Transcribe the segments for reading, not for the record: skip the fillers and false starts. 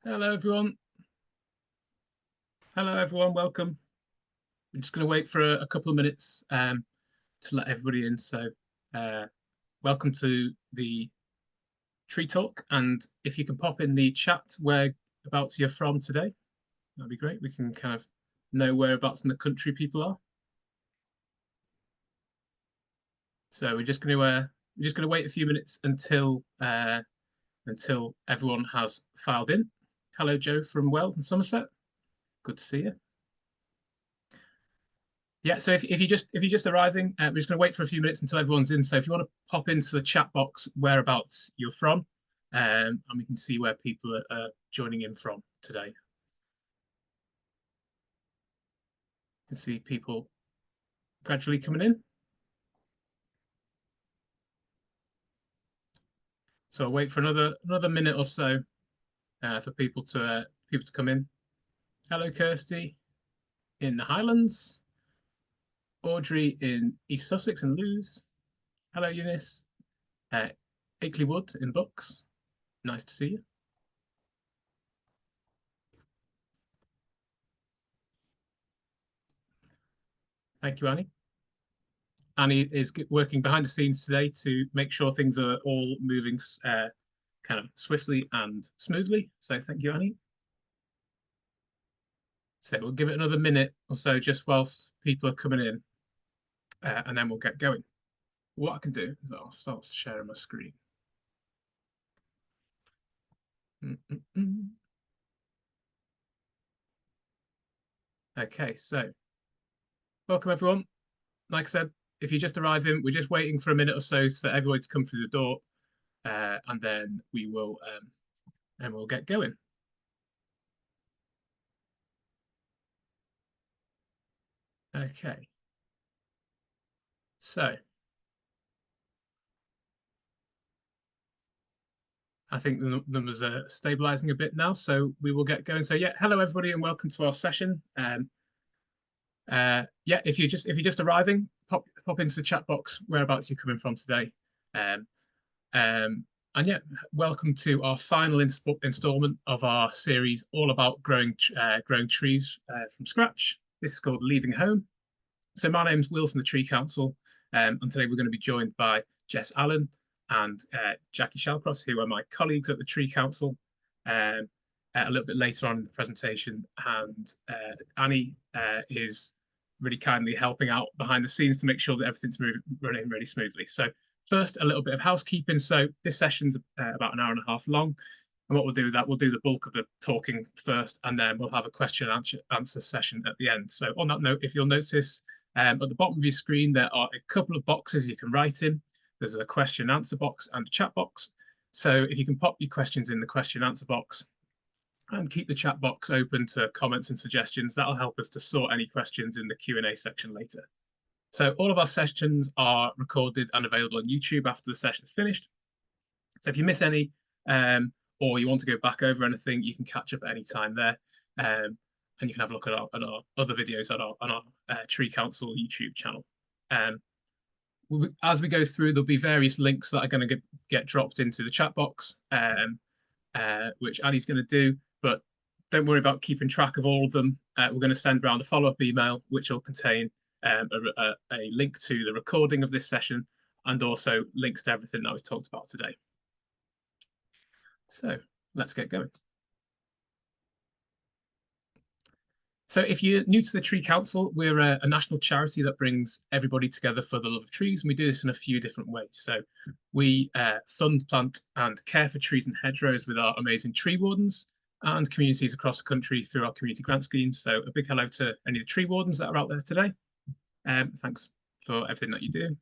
Hello, everyone. Hello, everyone. Welcome. We're just going to wait for a couple of minutes to let everybody in. So, uh, welcome to the Tree Talk. And if you can pop in the chat whereabouts you're from today, that'd be great. We can kind of know whereabouts in the country people are. So we're just going to wait a few minutes until everyone has filed in. Hello, Joe from Wells and Somerset. Good to see you. Yeah, so if you're just arriving, we're just going to wait for a few minutes until everyone's in. So if you want to pop into the chat box whereabouts you're from, and we can see where people are joining in from today. You can see people gradually coming in. So I'll wait for another minute or so for people to come in. Hello, Kirsty in the Highlands, Audrey in East Sussex and Lewes. Hello, Eunice. Akeley Wood in Bucks. Nice to see you. Thank you, Annie. Annie is working behind the scenes today to make sure things are all moving kind of swiftly and smoothly. So thank you, Annie. So we'll give it another minute or so just whilst people are coming in, and then we'll get going. What I can do is I'll start sharing my screen. Okay, so welcome everyone. Like I said, if you're just arriving, we're just waiting for a minute or so for everyone to come through the door, and then we'll get going. Okay. So I think the numbers are stabilizing a bit now, so we will get going. So yeah, hello everybody and welcome to our session. Yeah, if you're just arriving, pop into the chat box whereabouts you're coming from today. Um, and yeah, welcome to our final installment of our series all about growing trees from scratch. This is called Leaving Home. So my name's Will from the Tree Council, and today we're going to be joined by Jess Allen and Jackie Shallcross, who are my colleagues at the Tree Council. A little bit later on in the presentation, and Annie is really kindly helping out behind the scenes to make sure that everything's running really smoothly. So first, a little bit of housekeeping. So this session's about an hour and a half long. And what we'll do is that we'll do the bulk of the talking first, and then we'll have a question and answer session at the end. So on that note, if you'll notice, at the bottom of your screen, there are a couple of boxes you can write in. There's a question and answer box and a chat box. So if you can pop your questions in the question and answer box and keep the chat box open to comments and suggestions, that'll help us to sort any questions in the Q&A section later. So all of our sessions are recorded and available on YouTube after the session's finished. So if you miss any or you want to go back over anything, you can catch up at any time there. And you can have a look at our other videos on our Tree Council YouTube channel. As we go through, there'll be various links that are going to get dropped into the chat box, which Annie's going to do. But don't worry about keeping track of all of them. We're going to send around a follow-up email, which will contain a link to the recording of this session and also links to everything that we've talked about today. So let's get going. So if you're new to the Tree Council, we're a national charity that brings everybody together for the love of trees, and we do this in a few different ways. So we fund, plant and care for trees and hedgerows with our amazing tree wardens and communities across the country through our community grant schemes. So a big hello to any of the tree wardens that are out there today. Thanks for everything that you do.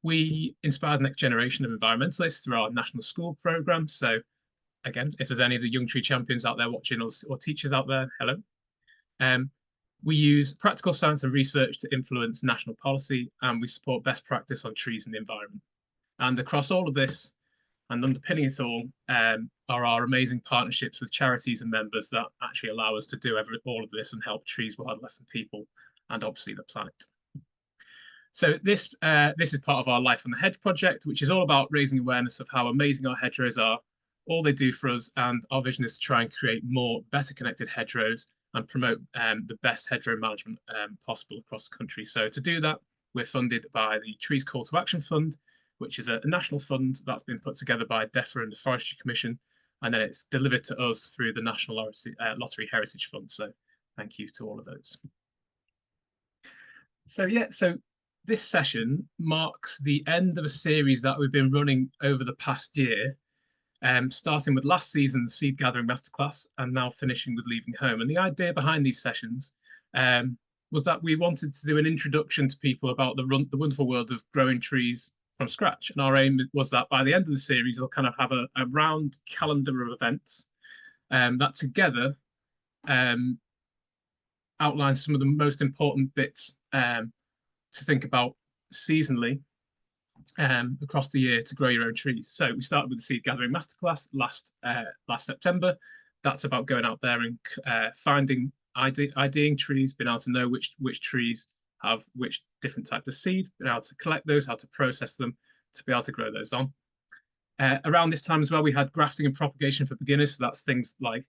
We inspire the next generation of environmentalists through our national school programme. So again, if there's any of the young tree champions out there watching us or teachers out there, hello. We use practical science and research to influence national policy, and we support best practice on trees and the environment. And across all of this, and underpinning it all, are our amazing partnerships with charities and members that actually allow us to do all of this and help trees, wildlife, and people, and obviously the planet. So this is part of our Life on the Hedge project, which is all about raising awareness of how amazing our hedgerows are, all they do for us, and our vision is to try and create more better connected hedgerows and promote the best hedgerow management possible across the country. So to do that, we're funded by the Trees Call to Action Fund, which is a national fund that's been put together by DEFRA and the Forestry Commission, and then it's delivered to us through the National Lottery Heritage Fund. So thank you to all of those. So yeah, so this session marks the end of a series that we've been running over the past year, starting with last season's Seed Gathering Masterclass and now finishing with Leaving Home. And the idea behind these sessions was that we wanted to do an introduction to people about the wonderful world of growing trees from scratch. And our aim was that by the end of the series, we'll kind of have a round calendar of events that together outline some of the most important bits to think about seasonally across the year to grow your own trees. So we started with the Seed Gathering Masterclass last September. That's about going out there and finding, IDing trees, being able to know which trees have which different type of seed, being able to collect those, how to process them, to be able to grow those on. Around this time as well, we had grafting and propagation for beginners. So that's things like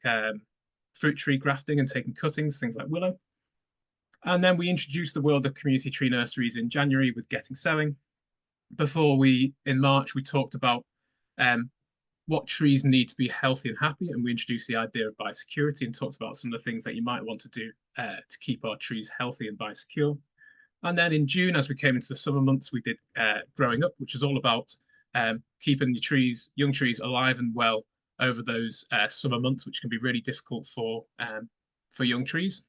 fruit tree grafting and taking cuttings, things like willow. And then we introduced the world of community tree nurseries in January with Getting Sowing. Before in March, we talked about what trees need to be healthy and happy, and we introduced the idea of biosecurity and talked about some of the things that you might want to do to keep our trees healthy and biosecure. And then in June, as we came into the summer months, we did Growing Up, which is all about keeping your trees, young trees, alive and well over those summer months, which can be really difficult for young trees.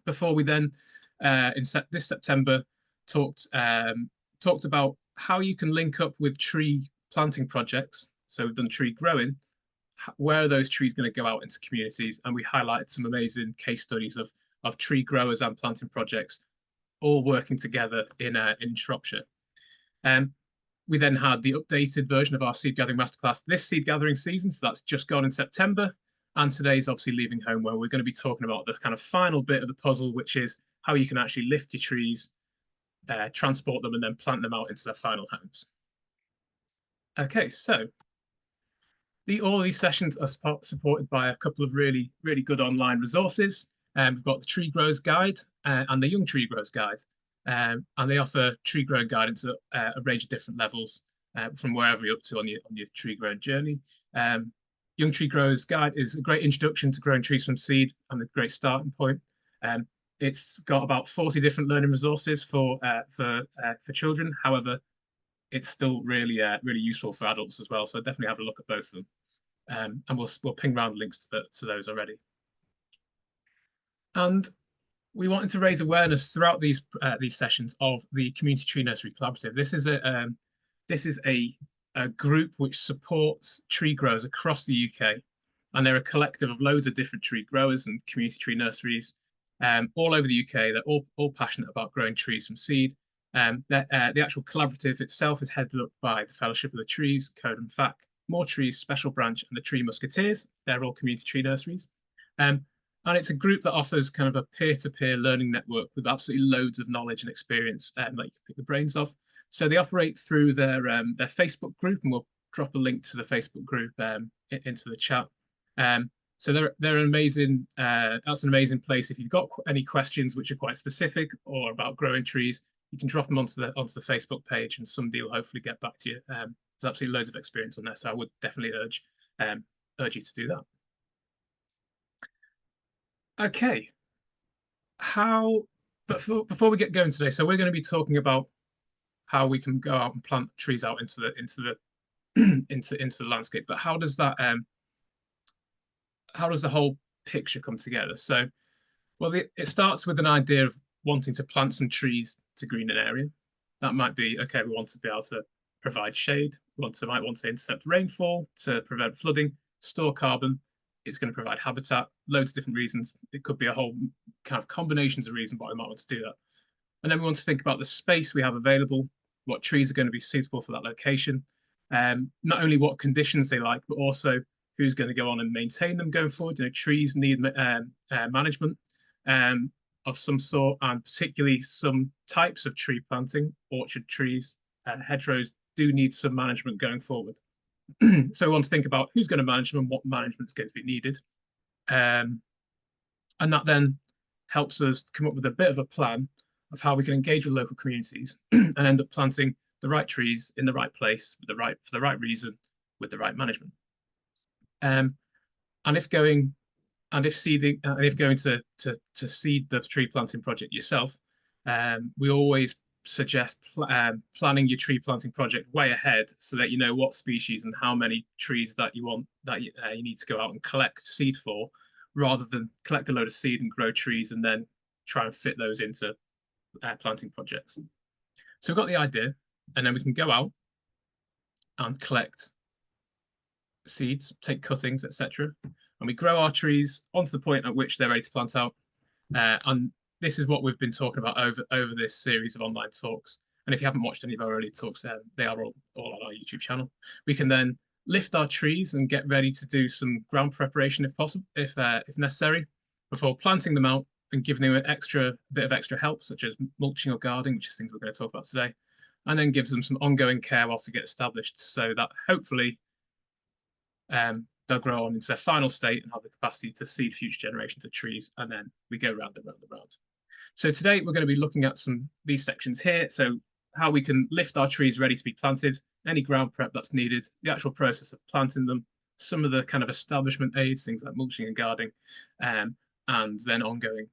Before we then, this September, talked about how you can link up with tree planting projects. So we've done tree growing. Where are those trees going to go out into communities? And we highlighted some amazing case studies of tree growers and planting projects all working together in Shropshire. We then had the updated version of our Seed Gathering Masterclass this seed gathering season. So that's just gone in September. And today's obviously Leaving Home, where we're going to be talking about the kind of final bit of the puzzle, which is how you can actually lift your trees, transport them, and then plant them out into their final homes. Okay, so all of these sessions are supported by a couple of really, really good online resources. We've got the Tree Growers Guide and the Young Tree Growers Guide, and they offer tree growing guidance at a range of different levels from wherever you're up to on your tree growing journey. Young Tree Growers Guide is a great introduction to growing trees from seed and a great starting point. It's got about 40 different learning resources for children. However, it's still really useful for adults as well. So definitely have a look at both of them, and we'll ping around links to those already. And we wanted to raise awareness throughout these sessions of the Community Tree Nursery Collaborative. This is a group which supports tree growers across the UK, and they're a collective of loads of different tree growers and community tree nurseries all over the UK. They're all passionate about growing trees from seed. The actual collaborative itself is headed up by the Fellowship of the Trees, Code and FAC, More Trees, Special Branch, and the Tree Musketeers. They're all community tree nurseries. And it's a group that offers kind of a peer-to-peer learning network with absolutely loads of knowledge and experience that you can pick the brains of. So they operate through their Facebook group, and we'll drop a link to the Facebook group into the chat. So they're an amazing. That's an amazing place. If you've got any questions which are quite specific or about growing trees, you can drop them onto the Facebook page, and somebody will hopefully get back to you. There's absolutely loads of experience on there, so I would definitely urge you to do that. Okay. Before we get going today, so we're going to be talking about how we can go out and plant trees out into the into the landscape. But how does the whole picture come together? So, well, it starts with an idea of wanting to plant some trees to green an area. That might be, okay, we want to be able to provide shade. We might want to intercept rainfall to prevent flooding, store carbon. It's going to provide habitat, loads of different reasons. It could be a whole kind of combinations of reasons why we might want to do that. And then we want to think about the space we have available, what trees are going to be suitable for that location, not only what conditions they like, but also who's going to go on and maintain them going forward. You know, trees need management of some sort, and particularly some types of tree planting, orchard trees, hedgerows do need some management going forward. So we want to think about who's going to manage them and what management is going to be needed. And that then helps us come up with a bit of a plan of how we can engage with local communities and end up planting the right trees in the right place, for the right reason, with the right management. And if going to seed the tree planting project yourself, we always suggest planning your tree planting project way ahead so that you know what species and how many trees that you want that you need to go out and collect seed for, rather than collect a load of seed and grow trees and then try and fit those into planting projects. So we've got the idea, and then we can go out and collect seeds, take cuttings, etc. And we grow our trees onto the point at which they're ready to plant out. And this is what we've been talking about over this series of online talks. And if you haven't watched any of our early talks, they are all on our YouTube channel. We can then lift our trees and get ready to do some ground preparation if possible, if necessary, before planting them out and giving them a bit of extra help, such as mulching or guarding, which is things we're going to talk about today, and then gives them some ongoing care whilst they get established, so that hopefully they'll grow on into their final state and have the capacity to seed future generations of trees, and then we go round and round and round. So today we're going to be looking at these sections here. So how we can lift our trees ready to be planted, any ground prep that's needed, the actual process of planting them, some of the kind of establishment aids, things like mulching and guarding, and then ongoing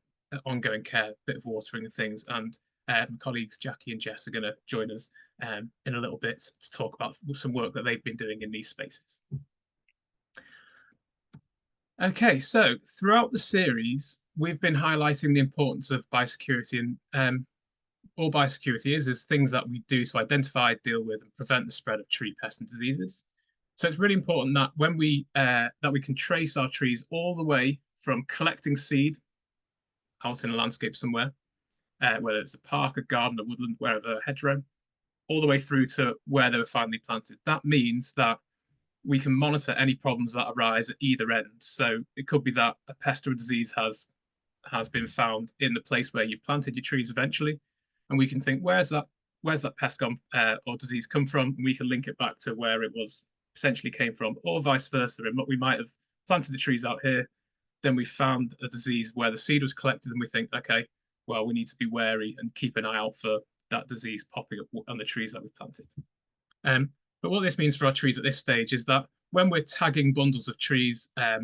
care, bit of watering and things. And my colleagues Jackie and Jess are going to join us in a little bit to talk about some work that they've been doing in these spaces. Okay, so throughout the series, we've been highlighting the importance of biosecurity, and all biosecurity is things that we do to identify, deal with, and prevent the spread of tree pests and diseases. So it's really important that when we can trace our trees all the way from collecting seed out in a landscape somewhere, whether it's a park, a garden, a woodland, wherever, a hedgerow, all the way through to where they were finally planted. That means that we can monitor any problems that arise at either end. So it could be that a pest or a disease has been found in the place where you've planted your trees eventually, and we can think, where's that pest gone or disease come from, and we can link it back to where it was potentially came from, or vice versa. And we might have planted the trees out here, then we found a disease where the seed was collected, and we think, okay, well, we need to be wary and keep an eye out for that disease popping up on the trees that we've planted. But what this means for our trees at this stage is that when we're tagging bundles of trees that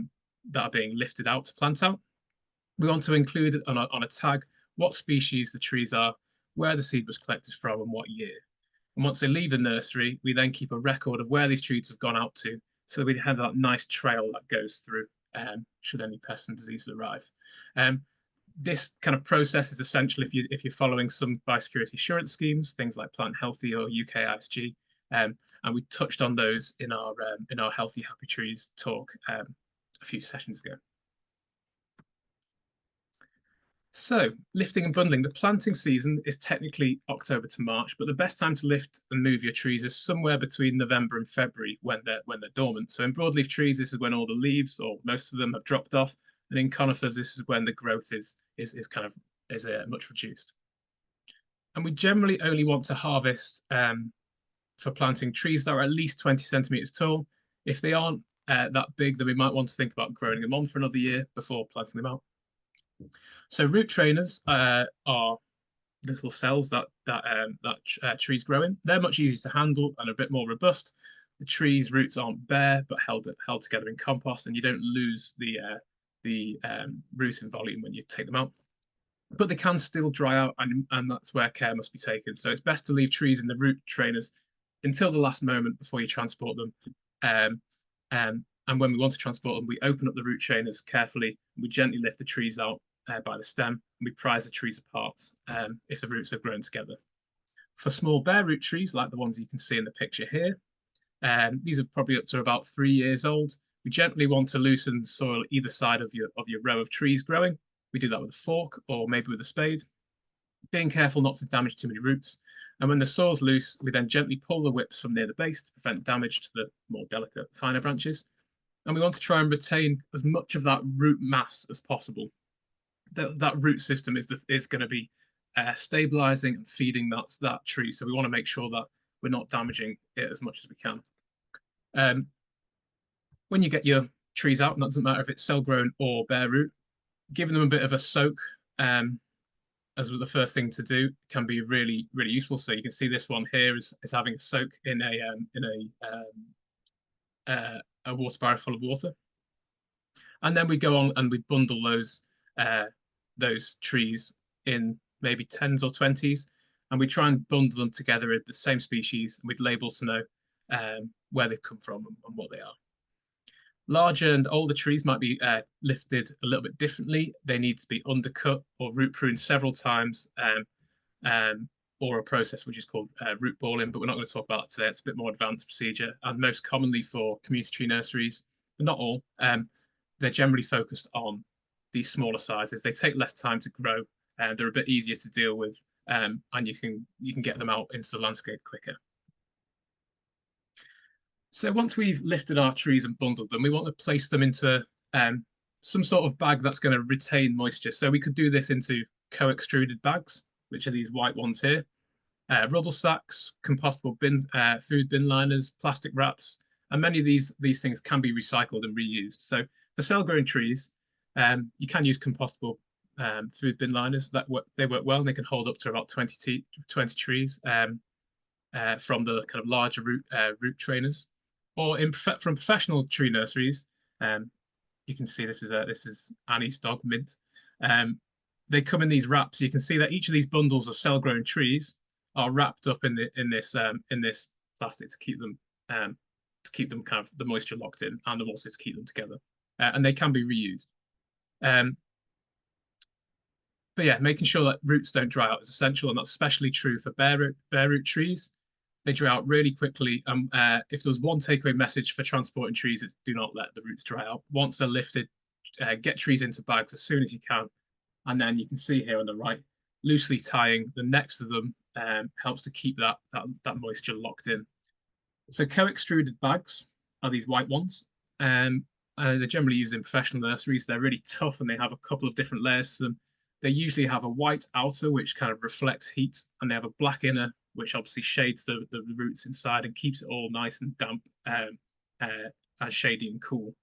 are being lifted out to plant out, we want to include on a tag what species the trees are, where the seed was collected from, and what year. And once they leave the nursery, we then keep a record of where these trees have gone out to, so we have that nice trail that goes through should any pests and diseases arrive. This kind of process is essential if you're following some biosecurity assurance schemes, things like Plant Healthy or UK ISG. And we touched on those in our Healthy Happy Trees talk a few sessions ago. So lifting and bundling. The planting season is technically October to March, but the best time to lift and move your trees is somewhere between November and February when they're dormant. So in broadleaf trees, this is when all the leaves, or most of them, have dropped off, and in conifers, this is when the growth is much reduced. And we generally only want to harvest for planting trees that are at least 20 centimeters tall. If they aren't that big, then we might want to think about growing them on for another year before planting them out. So root trainers are little cells that trees grow in. They're much easier to handle and a bit more robust. The tree's roots aren't bare but held together in compost, and you don't lose the root in volume when you take them out. But they can still dry out, and that's where care must be taken. So it's best to leave trees in the root trainers until the last moment before you transport them. And when we want to transport them, we open up the root trainers carefully, and we gently lift the trees out by the stem, and we prise the trees apart if the roots have grown together. For small bare root trees, like the ones you can see in the picture here, these are probably up to about 3 years old. We gently want to loosen the soil either side of your row of trees growing. We do that with a fork or maybe with a spade, being careful not to damage too many roots. And when the soil's loose, we then gently pull the whips from near the base to prevent damage to the more delicate, finer branches. And we want to try and retain as much of that root mass as possible. That root system is going to be stabilizing and feeding that tree. So we want to make sure that we're not damaging it as much as we can. When you get your trees out, and that doesn't matter if it's cell grown or bare root, giving them a bit of a soak as the first thing to do can be really, really useful. So you can see this one here is having a soak in a water barrel full of water, and then we go on and we bundle those trees in maybe 10s or 20s, and we try and bundle them together in the same species with labels to know where they've come from and what they are. Larger and older trees might be lifted a little bit differently. They need to be undercut or root pruned several times, or a process which is called root balling, but we're not going to talk about that today. It's a bit more advanced procedure, and most commonly for community tree nurseries, but not all, they're generally focused on these smaller sizes. They take less time to grow, and they're a bit easier to deal with, and you can get them out into the landscape quicker. So once we've lifted our trees and bundled them, we want to place them into some sort of bag that's going to retain moisture. So we could do this into co-extruded bags, which are these white ones here, rubble sacks, compostable food bin liners, plastic wraps, and many of these things can be recycled and reused. So for cell-grown trees, you can use compostable food bin liners. They work well, and they can hold up to about 20 trees from the kind of larger root trainers. Or from professional tree nurseries, you can see this is Annie's dog Mint. They come in these wraps. You can see that each of these bundles of cell-grown trees are wrapped up in this plastic to keep them kind of the moisture locked in, and also to keep them together. And they can be reused. But yeah, making sure that roots don't dry out is essential, and that's especially true for bare root trees. They dry out really quickly. If there was one takeaway message for transporting trees, it's do not let the roots dry out. Once they're lifted, get trees into bags as soon as you can. And then you can see here on the right, loosely tying the necks of them helps to keep that moisture locked in. So co-extruded bags are these white ones. They're generally used in professional nurseries. They're really tough, and they have a couple of different layers to them. They usually have a white outer, which kind of reflects heat, and they have a black inner, which obviously shades the roots inside and keeps it all nice and damp and shady and cool.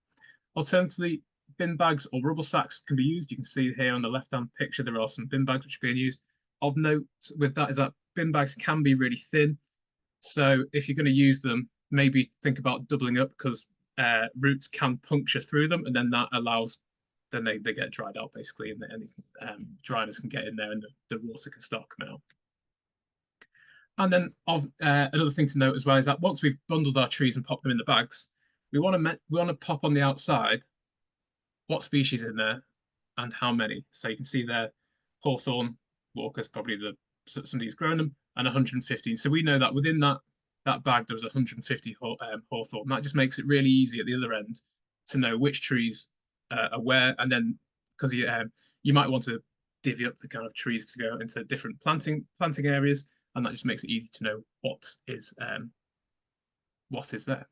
Alternatively, bin bags or rubble sacks can be used. You can see here on the left-hand picture, there are some bin bags which are being used. Of note with that is that bin bags can be really thin. So if you're going to use them, maybe think about doubling up, because roots can puncture through them, and then that allows, then they get dried out basically, and any dryness can get in there, and the water can start coming out. And then another thing to note as well is that once we've bundled our trees and popped them in the bags, we want to pop on the outside what species in there and how many. So you can see there, hawthorn, Walker's probably somebody who's grown them, and 115. So we know that within that bag there was 150 hawthorn. That just makes it really easy at the other end to know which trees are where, and then because you might want to divvy up the kind of trees to go into different planting areas, and that just makes it easy to know what is there.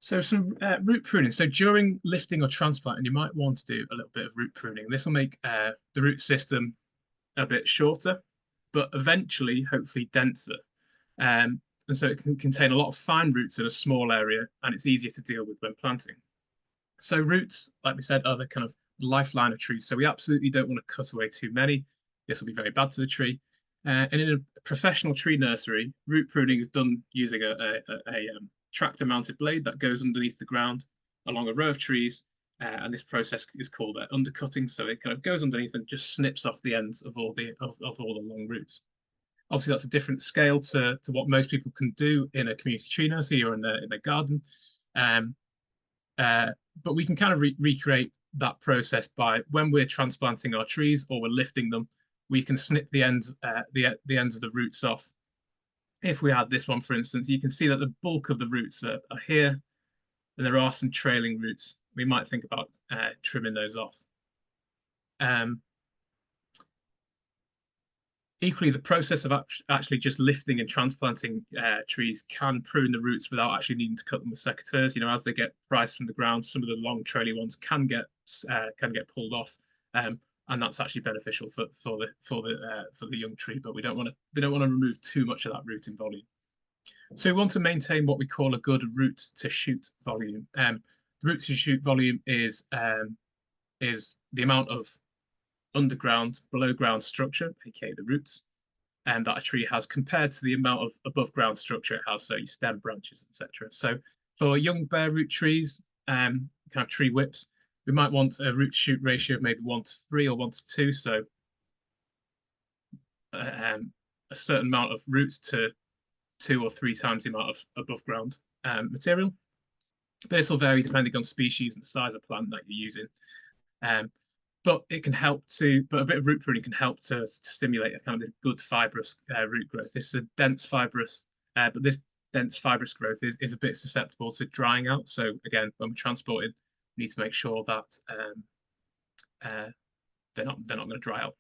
So some root pruning. So during lifting or transplanting, you might want to do a little bit of root pruning. This will make the root system a bit shorter, but eventually, hopefully, denser. And so it can contain a lot of fine roots in a small area, and it's easier to deal with when planting. So roots, like we said, are the kind of lifeline of trees. So we absolutely don't want to cut away too many. This will be very bad for the tree. And in a professional tree nursery, root pruning is done using a tractor-mounted blade that goes underneath the ground along a row of trees, and this process is called undercutting. So it kind of goes underneath and just snips off the ends of all the long roots. Obviously, that's a different scale to what most people can do in a community tree nursery or in their garden. But we can kind of recreate that process by when we're transplanting our trees or we're lifting them. We can snip the ends of the roots off. If we had this one, for instance, you can see that the bulk of the roots are here, and there are some trailing roots. We might think about trimming those off. Equally, the process of actually just lifting and transplanting trees can prune the roots without actually needing to cut them with secateurs. You know, as they get prized from the ground, some of the long traily ones can get pulled off, and that's actually beneficial for the young tree. But we don't want to remove too much of that root in volume. So we want to maintain what we call a good root to shoot volume. Root to shoot volume is the amount of underground, below ground structure, aka the roots, that a tree has compared to the amount of above ground structure it has, so your stem, branches, etc. So for young bare root trees, kind of tree whips, we might want a root shoot ratio of maybe 1:3 or 1:2. So a certain amount of roots to 2 or 3 times the amount of above ground material. But this will vary depending on species and the size of plant that you're using. But it can help to, but a bit of root pruning can help to stimulate a kind of good fibrous root growth. This is a dense fibrous, but this dense fibrous growth is a bit susceptible to drying out. So again, when we're transporting, we need to make sure that they're not going to dry out.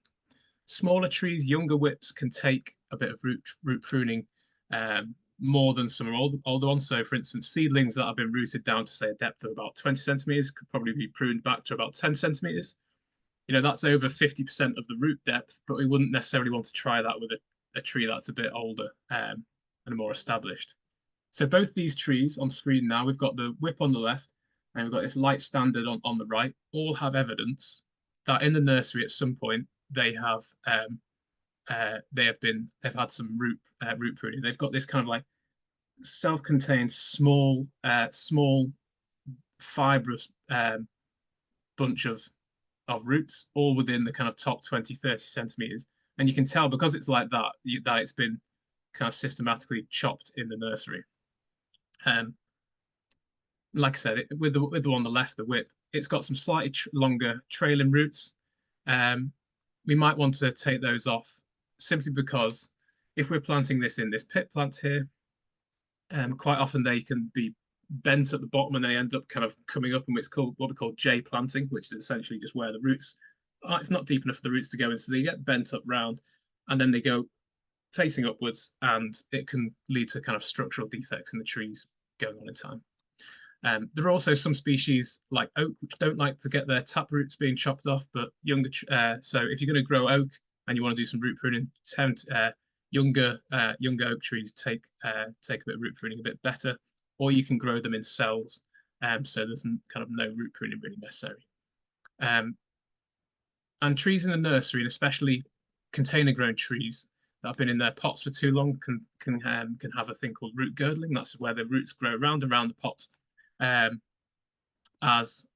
Smaller trees, younger whips can take a bit of root pruning more than some older ones. So, for instance, seedlings that have been rooted down to say a depth of about 20 centimeters could probably be pruned back to about 10 centimeters. You know, that's over 50% of the root depth, but we wouldn't necessarily want to try that with a tree that's a bit older and more established. So both these trees on screen now, we've got the whip on the left and we've got this light standard on the right, all have evidence that in the nursery at some point they have they've had some root pruning. They've got this kind of like self-contained small fibrous bunch of roots, all within the kind of top 20-30 centimeters. And you can tell because it's like that, that it's been kind of systematically chopped in the nursery. Like I said, with the one on the left, the whip, it's got some slightly longer trailing roots. We might want to take those off simply because if we're planting this in this pit plant here, quite often they can be bent at the bottom and they end up kind of coming up in what's called what we call J planting, which is essentially just where the roots it's not deep enough for the roots to go in, so they get bent up round and then they go facing upwards, and it can lead to kind of structural defects in the trees going on in time. There are also some species like oak which don't like to get their tap roots being chopped off, but younger. So if you're going to grow oak and you want to do some root pruning, younger oak trees take a bit of root pruning a bit better, or you can grow them in cells. So there's kind of no root pruning really necessary. And trees in the nursery, and especially container grown trees that have been in their pots for too long, can have a thing called root girdling. That's where the roots grow round and round the pot. And as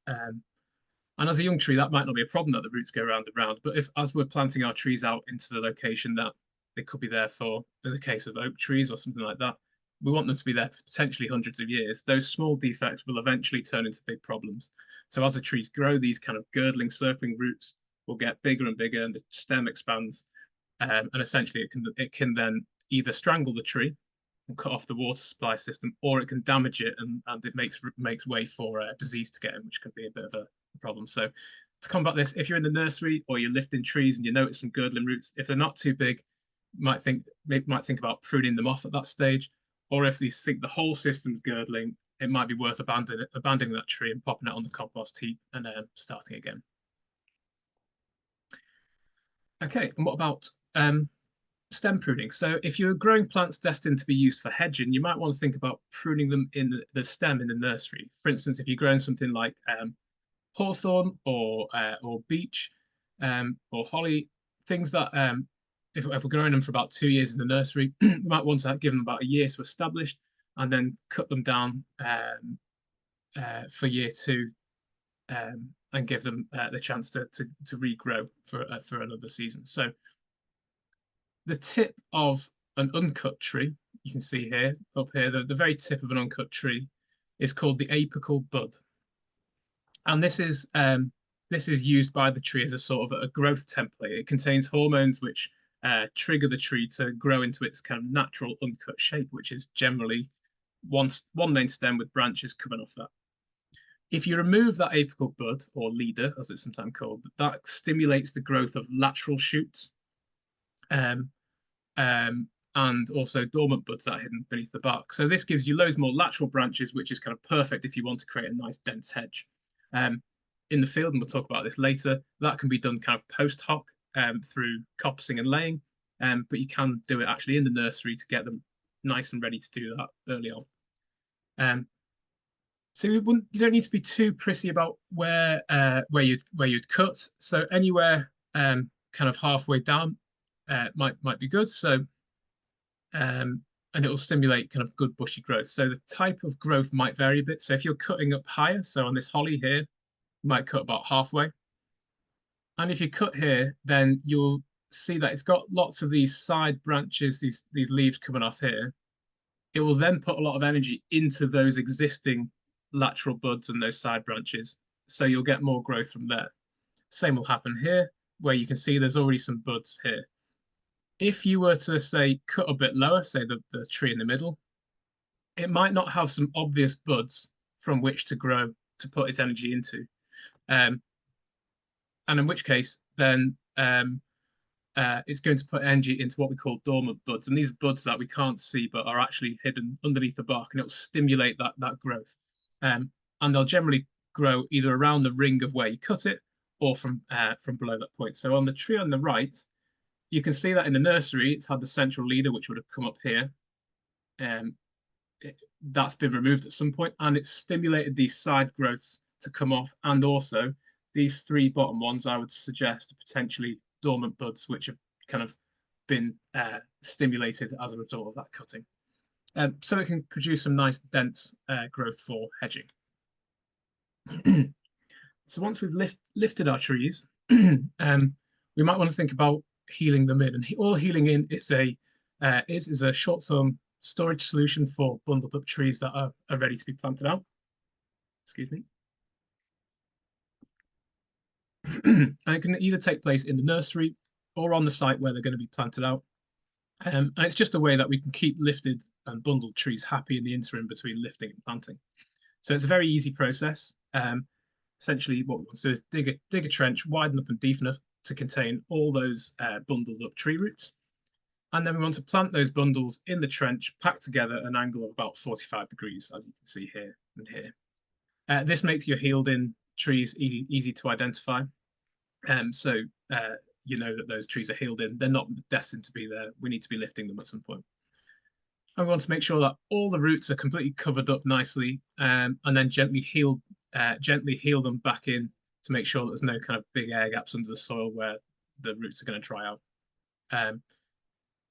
a young tree, that might not be a problem that the roots go round and round. But if as we're planting our trees out into the location that they could be there for, in the case of oak trees or something like that, we want them to be there for potentially hundreds of years. Those small defects will eventually turn into big problems. So as the trees grow, these kind of girdling, circling roots will get bigger and bigger, and the stem expands. And essentially, it can then either strangle the tree and cut off the water supply system, or it can damage it, and it makes way for disease to get in, which can be a bit of a problem. So to combat this, if you're in the nursery or you're lifting trees and you notice some girdling roots, if they're not too big, might think about pruning them off at that stage. Or if you think the whole system's girdling, it might be worth abandoning that tree and popping it on the compost heap and then starting again. Okay, and what about stem pruning? So if you're growing plants destined to be used for hedging, you might want to think about pruning them in the stem in the nursery. For instance, if you're growing something like hawthorn or beech or holly, things that if we're growing them for about 2 years in the nursery, we might want to give them about a year to establish and then cut them down for year 2 and give them the chance to regrow for another season. So the tip of an uncut tree, you can see here, up here, the very tip of an uncut tree is called the apical bud. And this is used by the tree as a sort of a growth template. It contains hormones which trigger the tree to grow into its kind of natural uncut shape, which is generally one main stem with branches coming off that. If you remove that apical bud, or leader, as it's sometimes called, that stimulates the growth of lateral shoots and also dormant buds that are hidden beneath the bark. So this gives you loads more lateral branches, which is kind of perfect if you want to create a nice dense hedge. In the field, and we'll talk about this later, that can be done kind of post hoc through coppicing and laying, but you can do it actually in the nursery to get them nice and ready to do that early on. So you don't need to be too prissy about where you'd cut. So anywhere kind of halfway down might be good. So and it will stimulate kind of good bushy growth. So the type of growth might vary a bit. So if you're cutting up higher, so on this holly here, you might cut about halfway. And if you cut here, then you'll see that it's got lots of these side branches, these leaves coming off here. It will then put a lot of energy into those existing lateral buds and those side branches. So you'll get more growth from there. Same will happen here, where you can see there's already some buds here. If you were to, say, cut a bit lower, say the tree in the middle, it might not have some obvious buds from which to grow to put its energy into. And in which case, then it's going to put energy into what we call dormant buds. And these buds that we can't see but are actually hidden underneath the bark, and it'll stimulate that growth. And they'll generally grow either around the ring of where you cut it or from below that point. So on the tree on the right, you can see that in the nursery, it's had the central leader, which would have come up here. That's been removed at some point, and it's stimulated these side growths to come off. And also these three bottom ones, I would suggest, are potentially dormant buds, which have kind of been stimulated as a result of that cutting. So it can produce some nice dense growth for hedging. So once we've lifted our trees, we might want to think about healing them in. And all healing in is a short-term storage solution for bundled up trees that are ready to be planted out. Excuse me. And it can either take place in the nursery or on the site where they're going to be planted out. And it's just a way that we can keep lifted and bundled trees happy in the interim between lifting and planting. So it's a very easy process. Essentially, what we want to do is dig a trench, widen up and deep enough to contain all those bundled up tree roots. And then we want to plant those bundles in the trench, packed together at an angle of about 45 degrees, as you can see here and here. This makes your healed in trees easy to identify. So you know that those trees are healed in. They're not destined to be there. We need to be lifting them at some point. And we want to make sure that all the roots are completely covered up nicely, and then gently heal them back in to make sure that there's no kind of big air gaps under the soil where the roots are going to dry out.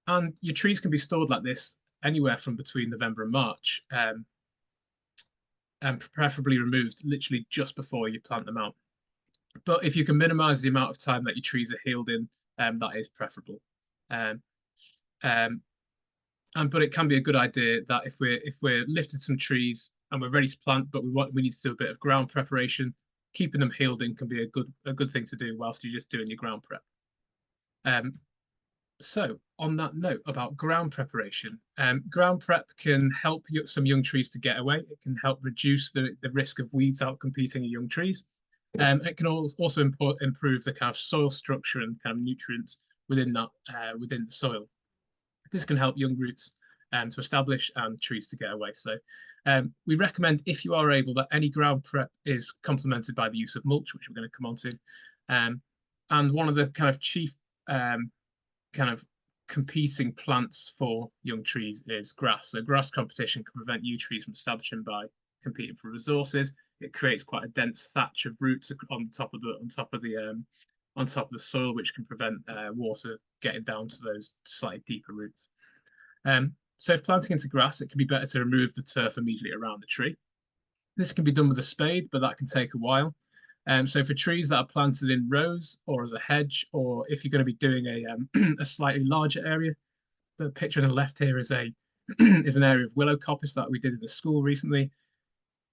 And your trees can be stored like this anywhere from between November and March, and preferably removed literally just before you plant them out. But if you can minimize the amount of time that your trees are healed in, that is preferable. But it can be a good idea that if we're lifted some trees and we're ready to plant, but we need to do a bit of ground preparation, keeping them healed in can be a good thing to do whilst you're just doing your ground prep. So on that note about ground preparation, ground prep can help some young trees to get away. It can help reduce the risk of weeds out competing in young trees. It can also improve the kind of soil structure and kind of nutrients within the soil. This can help young roots to establish and trees to get away. So we recommend, if you are able, that any ground prep is complemented by the use of mulch, which we're going to come on to. And one of the kind of chief kind of competing plants for young trees is grass. So grass competition can prevent new trees from establishing by competing for resources. It creates quite a dense thatch of roots on top of the soil, which can prevent water getting down to those slightly deeper roots. So if planting into grass, it can be better to remove the turf immediately around the tree. This can be done with a spade, but that can take a while. So for trees that are planted in rows or as a hedge, or if you're going to be doing a slightly larger area, the picture on the left here is an area of willow coppice that we did in the school recently.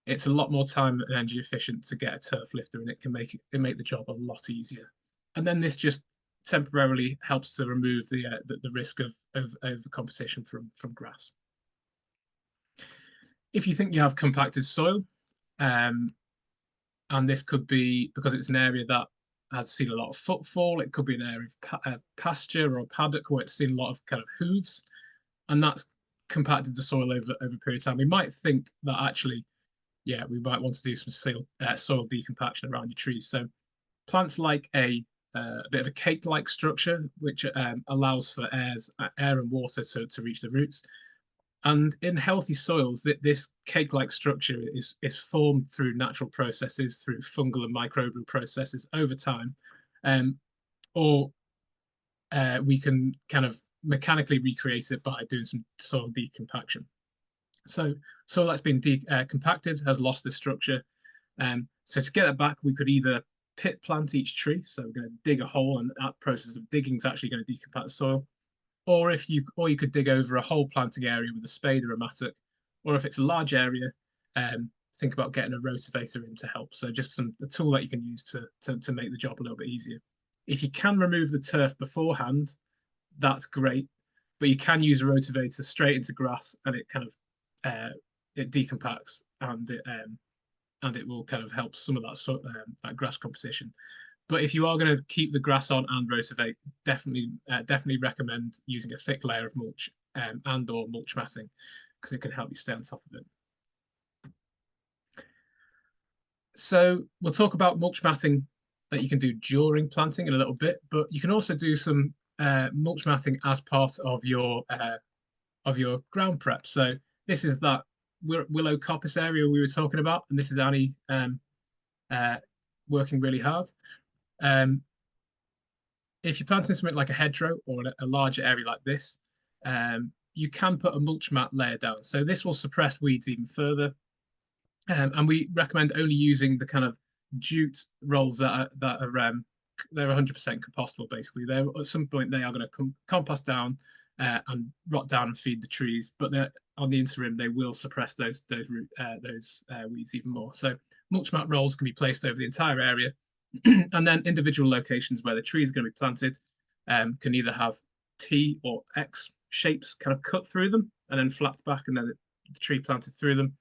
It's a lot more time and energy efficient to get a turf lifter, and it can make the job a lot easier. And then this just temporarily helps to remove the risk of competition from grass. If you think you have compacted soil, and this could be because it's an area that has seen a lot of footfall, it could be an area of pasture or paddock where it's seen a lot of kind of hooves, and that's compacted the soil over a period of time. We might think that actually, yeah, we might want to do some soil decompaction around your trees. So plants like a bit of a cake-like structure, which allows for air and water to reach the roots. And in healthy soils, this cake-like structure is formed through natural processes, through fungal and microbial processes over time, or we can kind of mechanically recreate it by doing some soil decompaction. So soil that's been compacted has lost this structure. So to get it back, we could either pit plant each tree. So we're going to dig a hole, and that process of digging is actually going to decompact the soil. Or you could dig over a whole planting area with a spade or a mattock. Or if it's a large area, think about getting a rotavator in to help. So just a tool that you can use to make the job a little bit easier. If you can remove the turf beforehand, that's great. But you can use a rotavator straight into grass, and it kind of it decompacts, and it will kind of help some of that grass composition. But if you are going to keep the grass on and rotivate, definitely recommend using a thick layer of mulch and or mulch matting, because it can help you stay on top of it. So we'll talk about mulch matting that you can do during planting in a little bit, but you can also do some mulch matting as part of your ground prep. So this is that willow coppice area we were talking about, and this is Annie working really hard. If you're planting something like a hedgerow or a larger area like this, you can put a mulch mat layer down. So this will suppress weeds even further. And we recommend only using the kind of jute rolls that are they're 100% compostable. Basically, they're at some point they are going to compost down and rot down and feed the trees. But on the interim, they will suppress those weeds even more. So mulch mat rolls can be placed over the entire area, and then individual locations where the tree is going to be planted can either have T or X shapes kind of cut through them and then flapped back, and then the tree planted through them.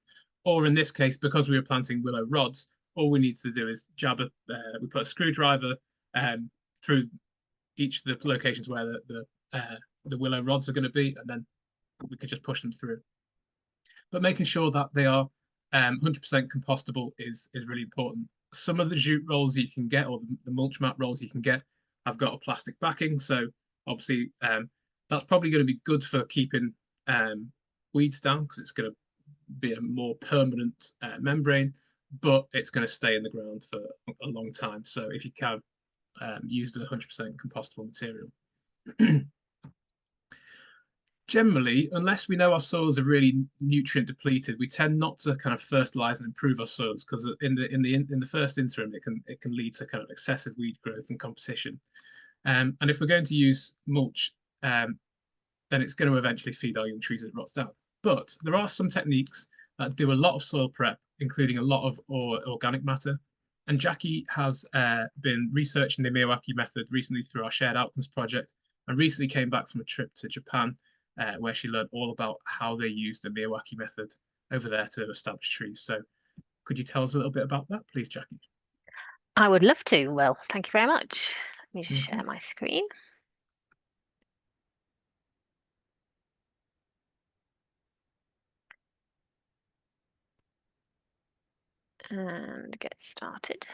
Or in this case, because we were planting willow rods, all we need to do is we put a screwdriver through each of the locations where the willow rods are going to be, and then we could just push them through. But making sure that they are 100% compostable is really important. Some of the jute rolls you can get, or the mulch mat rolls you can get, have got a plastic backing. So obviously that's probably going to be good for keeping weeds down, because it's going to be a more permanent membrane, but it's going to stay in the ground for a long time. So if you can, use the 100% compostable material. Generally, unless we know our soils are really nutrient depleted, we tend not to kind of fertilize and improve our soils, because in the first interim it can lead to kind of excessive weed growth and competition. And if we're going to use mulch, then it's going to eventually feed our young trees as it rots down. But there are some techniques that do a lot of soil prep, including a lot of organic matter. And Jackie has been researching the Miyawaki method recently through our Shared Outcomes project, and recently came back from a trip to Japan, where she learned all about how they use the Miyawaki method over there to establish trees. So could you tell us a little bit about that, please, Jackie? I would love to. Well, thank you very much. Let me just share my screen. And get started.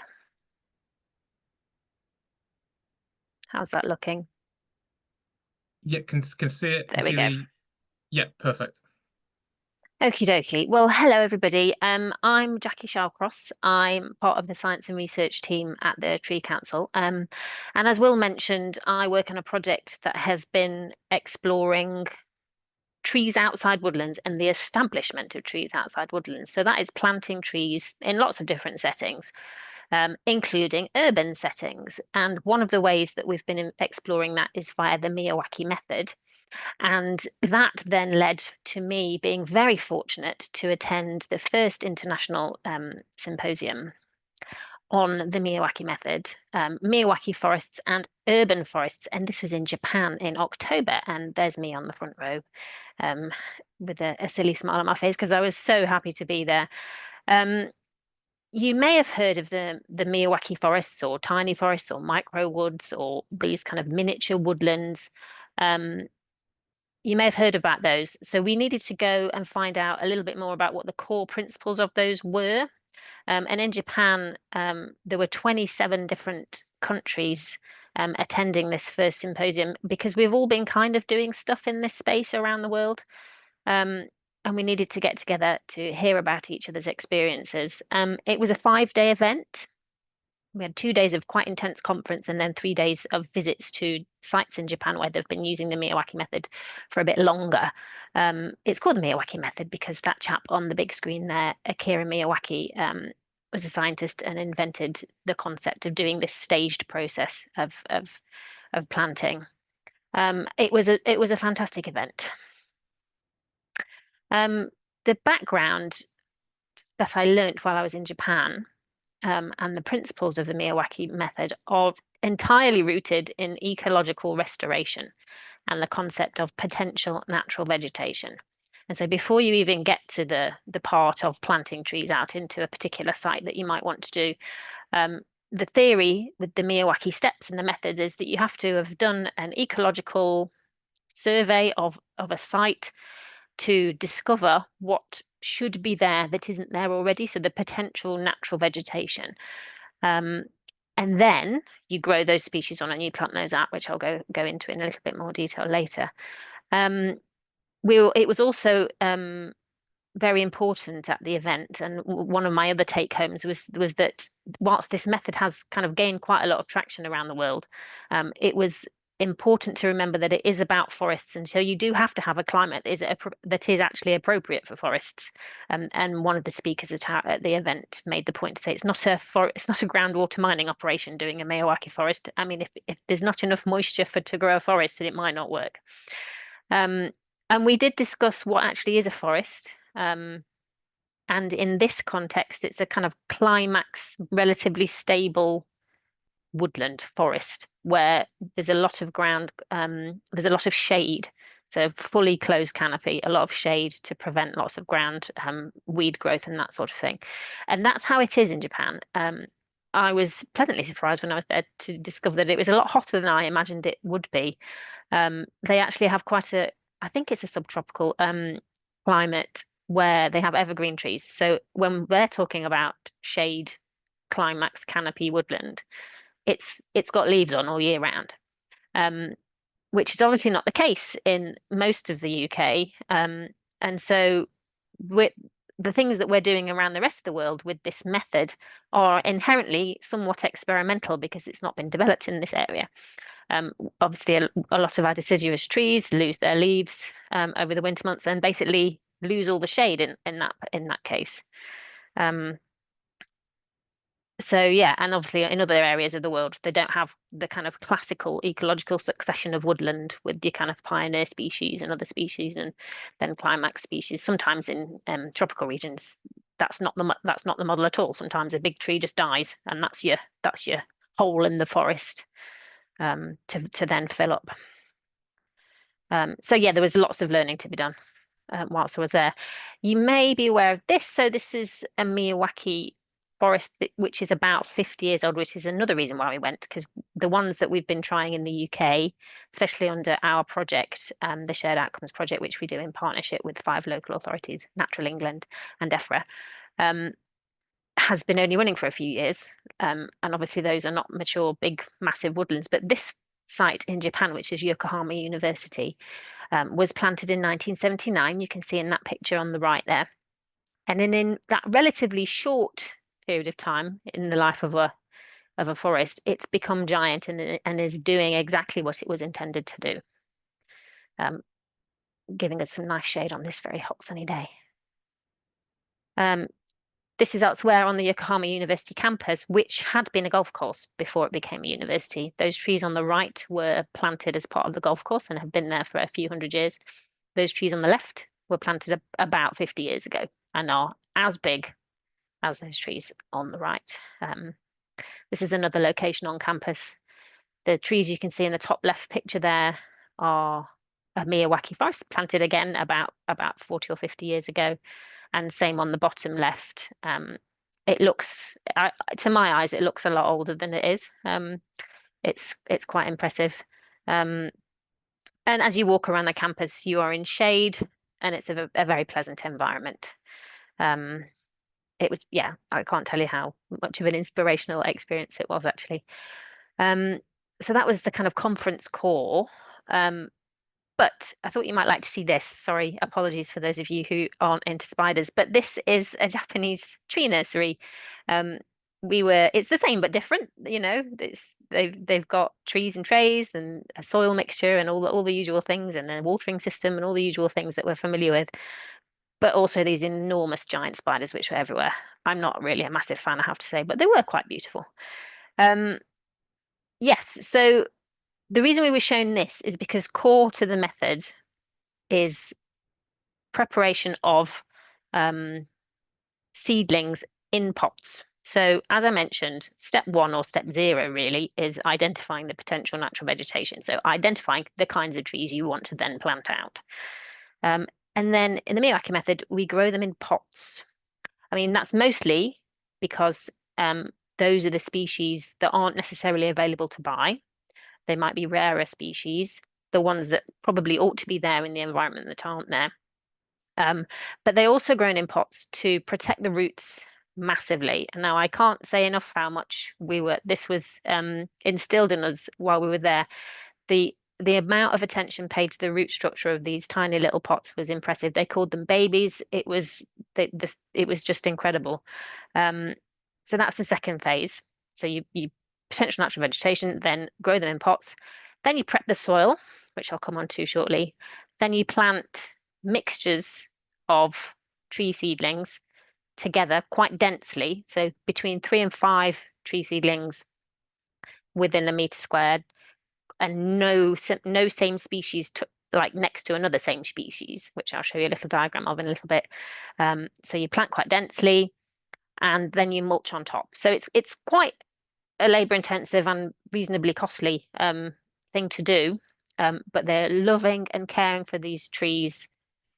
How's that looking? Yeah, can see it. There we go. Yeah, perfect. Okie dokie. Well, hello everybody. I'm Jackie Shallcross. I'm part of the science and research team at the Tree Council. And as Will mentioned, I work on a project that has been exploring trees outside woodlands and the establishment of trees outside woodlands. So that is planting trees in lots of different settings, including urban settings. And one of the ways that we've been exploring that is via the Miyawaki method. And that then led to me being very fortunate to attend the first international symposium on the Miyawaki method, Miyawaki forests and urban forests. And this was in Japan in October. And there's me on the front row with a silly smile on my face, because I was so happy to be there. You may have heard of the Miyawaki forests, or tiny forests, or micro woods, or these kind of miniature woodlands. You may have heard about those. So we needed to go and find out a little bit more about what the core principles of those were. And in Japan, there were 27 different countries attending this first symposium, because we've all been kind of doing stuff in this space around the world. and we needed to get together to hear about each other's experiences. It was a 5-day event. We had 2 days of quite intense conference and then 3 days of visits to sites in Japan where they've been using the Miyawaki method for a bit longer. It's called the Miyawaki method because that chap on the big screen there, Akira Miyawaki, was a scientist and invented the concept of doing this staged process of planting. It was a fantastic event. The background that I learnt while I was in Japan, and the principles of the Miyawaki method are entirely rooted in ecological restoration and the concept of potential natural vegetation. And so before you even get to the part of planting trees out into a particular site that you might want to do, the theory with the Miyawaki steps and the method is that you have to have done an ecological survey of a site to discover what should be there that isn't there already, so the potential natural vegetation. And then you grow those species on and you plant those out, which I'll go into in a little bit more detail later. It was also very important at the event, and one of my other take homes was that whilst this method has kind of gained quite a lot of traction around the world, it was important to remember that it is about forests, and so you do have to have a climate that is actually appropriate for forests. And one of the speakers at the event made the point to say it's not a groundwater mining operation doing a Miyawaki forest. I mean, if there's not enough moisture to grow a forest, then it might not work. And we did discuss what actually is a forest. And in this context, it's a kind of climax, relatively stable woodland forest where there's a lot of ground, there's a lot of shade. So fully closed canopy, a lot of shade to prevent lots of ground weed growth and that sort of thing. And that's how it is in Japan. I was pleasantly surprised when I was there to discover that it was a lot hotter than I imagined it would be. They actually have I think it's a subtropical climate where they have evergreen trees. So when they're talking about shade, climax, canopy, woodland, it's got leaves on all year round, which is obviously not the case in most of the UK. And so the things that we're doing around the rest of the world with this method are inherently somewhat experimental because it's not been developed in this area. Obviously, a lot of our deciduous trees lose their leaves over the winter months and basically lose all the shade in that case. So yeah, and obviously in other areas of the world, they don't have the kind of classical ecological succession of woodland with the kind of pioneer species and other species and then climax species. Sometimes in tropical regions, that's not the model at all. Sometimes a big tree just dies, and that's your hole in the forest to then fill up. So yeah, there was lots of learning to be done whilst I was there. You may be aware of this. So this is a Miyawaki forest which is about 50 years old, which is another reason why we went, because the ones that we've been trying in the UK, especially under our project, the Shared Outcomes project, which we do in partnership with 5 local authorities, Natural England and DEFRA, has been only running for a few years. And obviously those are not mature, big, massive woodlands. But this site in Japan, which is Yokohama University, was planted in 1979. You can see in that picture on the right there. And in that relatively short period of time in the life of a forest, it's become giant and is doing exactly what it was intended to do, giving us some nice shade on this very hot sunny day. This is elsewhere on the Yokohama University campus, which had been a golf course before it became a university. Those trees on the right were planted as part of the golf course and have been there for a few hundred years. Those trees on the left were planted about 50 years ago and are as big as those trees on the right. This is another location on campus. The trees you can see in the top left picture there are a Miyawaki forest planted again about 40 or 50 years ago. And same on the bottom left. It looks, to my eyes, it looks a lot older than it is. It's quite impressive. And as you walk around the campus, you are in shade, and it's a very pleasant environment. It was, yeah, I can't tell you how much of an inspirational experience it was actually. So that was the kind of conference core. But I thought you might like to see this. Sorry, apologies for those of you who aren't into spiders, but this is a Japanese tree nursery. Um, it's the same but different, you know. They've got trees and trays and a soil mixture and all the usual things and a watering system and all the usual things that we're familiar with. But also these enormous giant spiders which were everywhere. I'm not really a massive fan, I have to say, but they were quite beautiful. Yes, so the reason we were shown this is because core to the method is preparation of seedlings in pots. So as I mentioned, step 1 or step 0 really is identifying the potential natural vegetation. So identifying the kinds of trees you want to then plant out. And then in the Miyawaki method, we grow them in pots. I mean, that's mostly because those are the species that aren't necessarily available to buy. They might be rarer species, the ones that probably ought to be there in the environment that aren't there. But they're also grown in pots to protect the roots massively. And now I can't say enough how much this was instilled in us while we were there. The amount of attention paid to the root structure of these tiny little pots was impressive. They called them babies. It was just incredible. So that's the second phase. So you potential natural vegetation, then grow them in pots. Then you prep the soil, which I'll come on to shortly. Then you plant mixtures of tree seedlings together quite densely. So between 3 and 5 tree seedlings within a meter squared, and no same species like next to another same species, which I'll show you a little diagram of in a little bit. So you plant quite densely, and then you mulch on top. So it's quite a labour intensive and reasonably costly thing to do. But they're loving and caring for these trees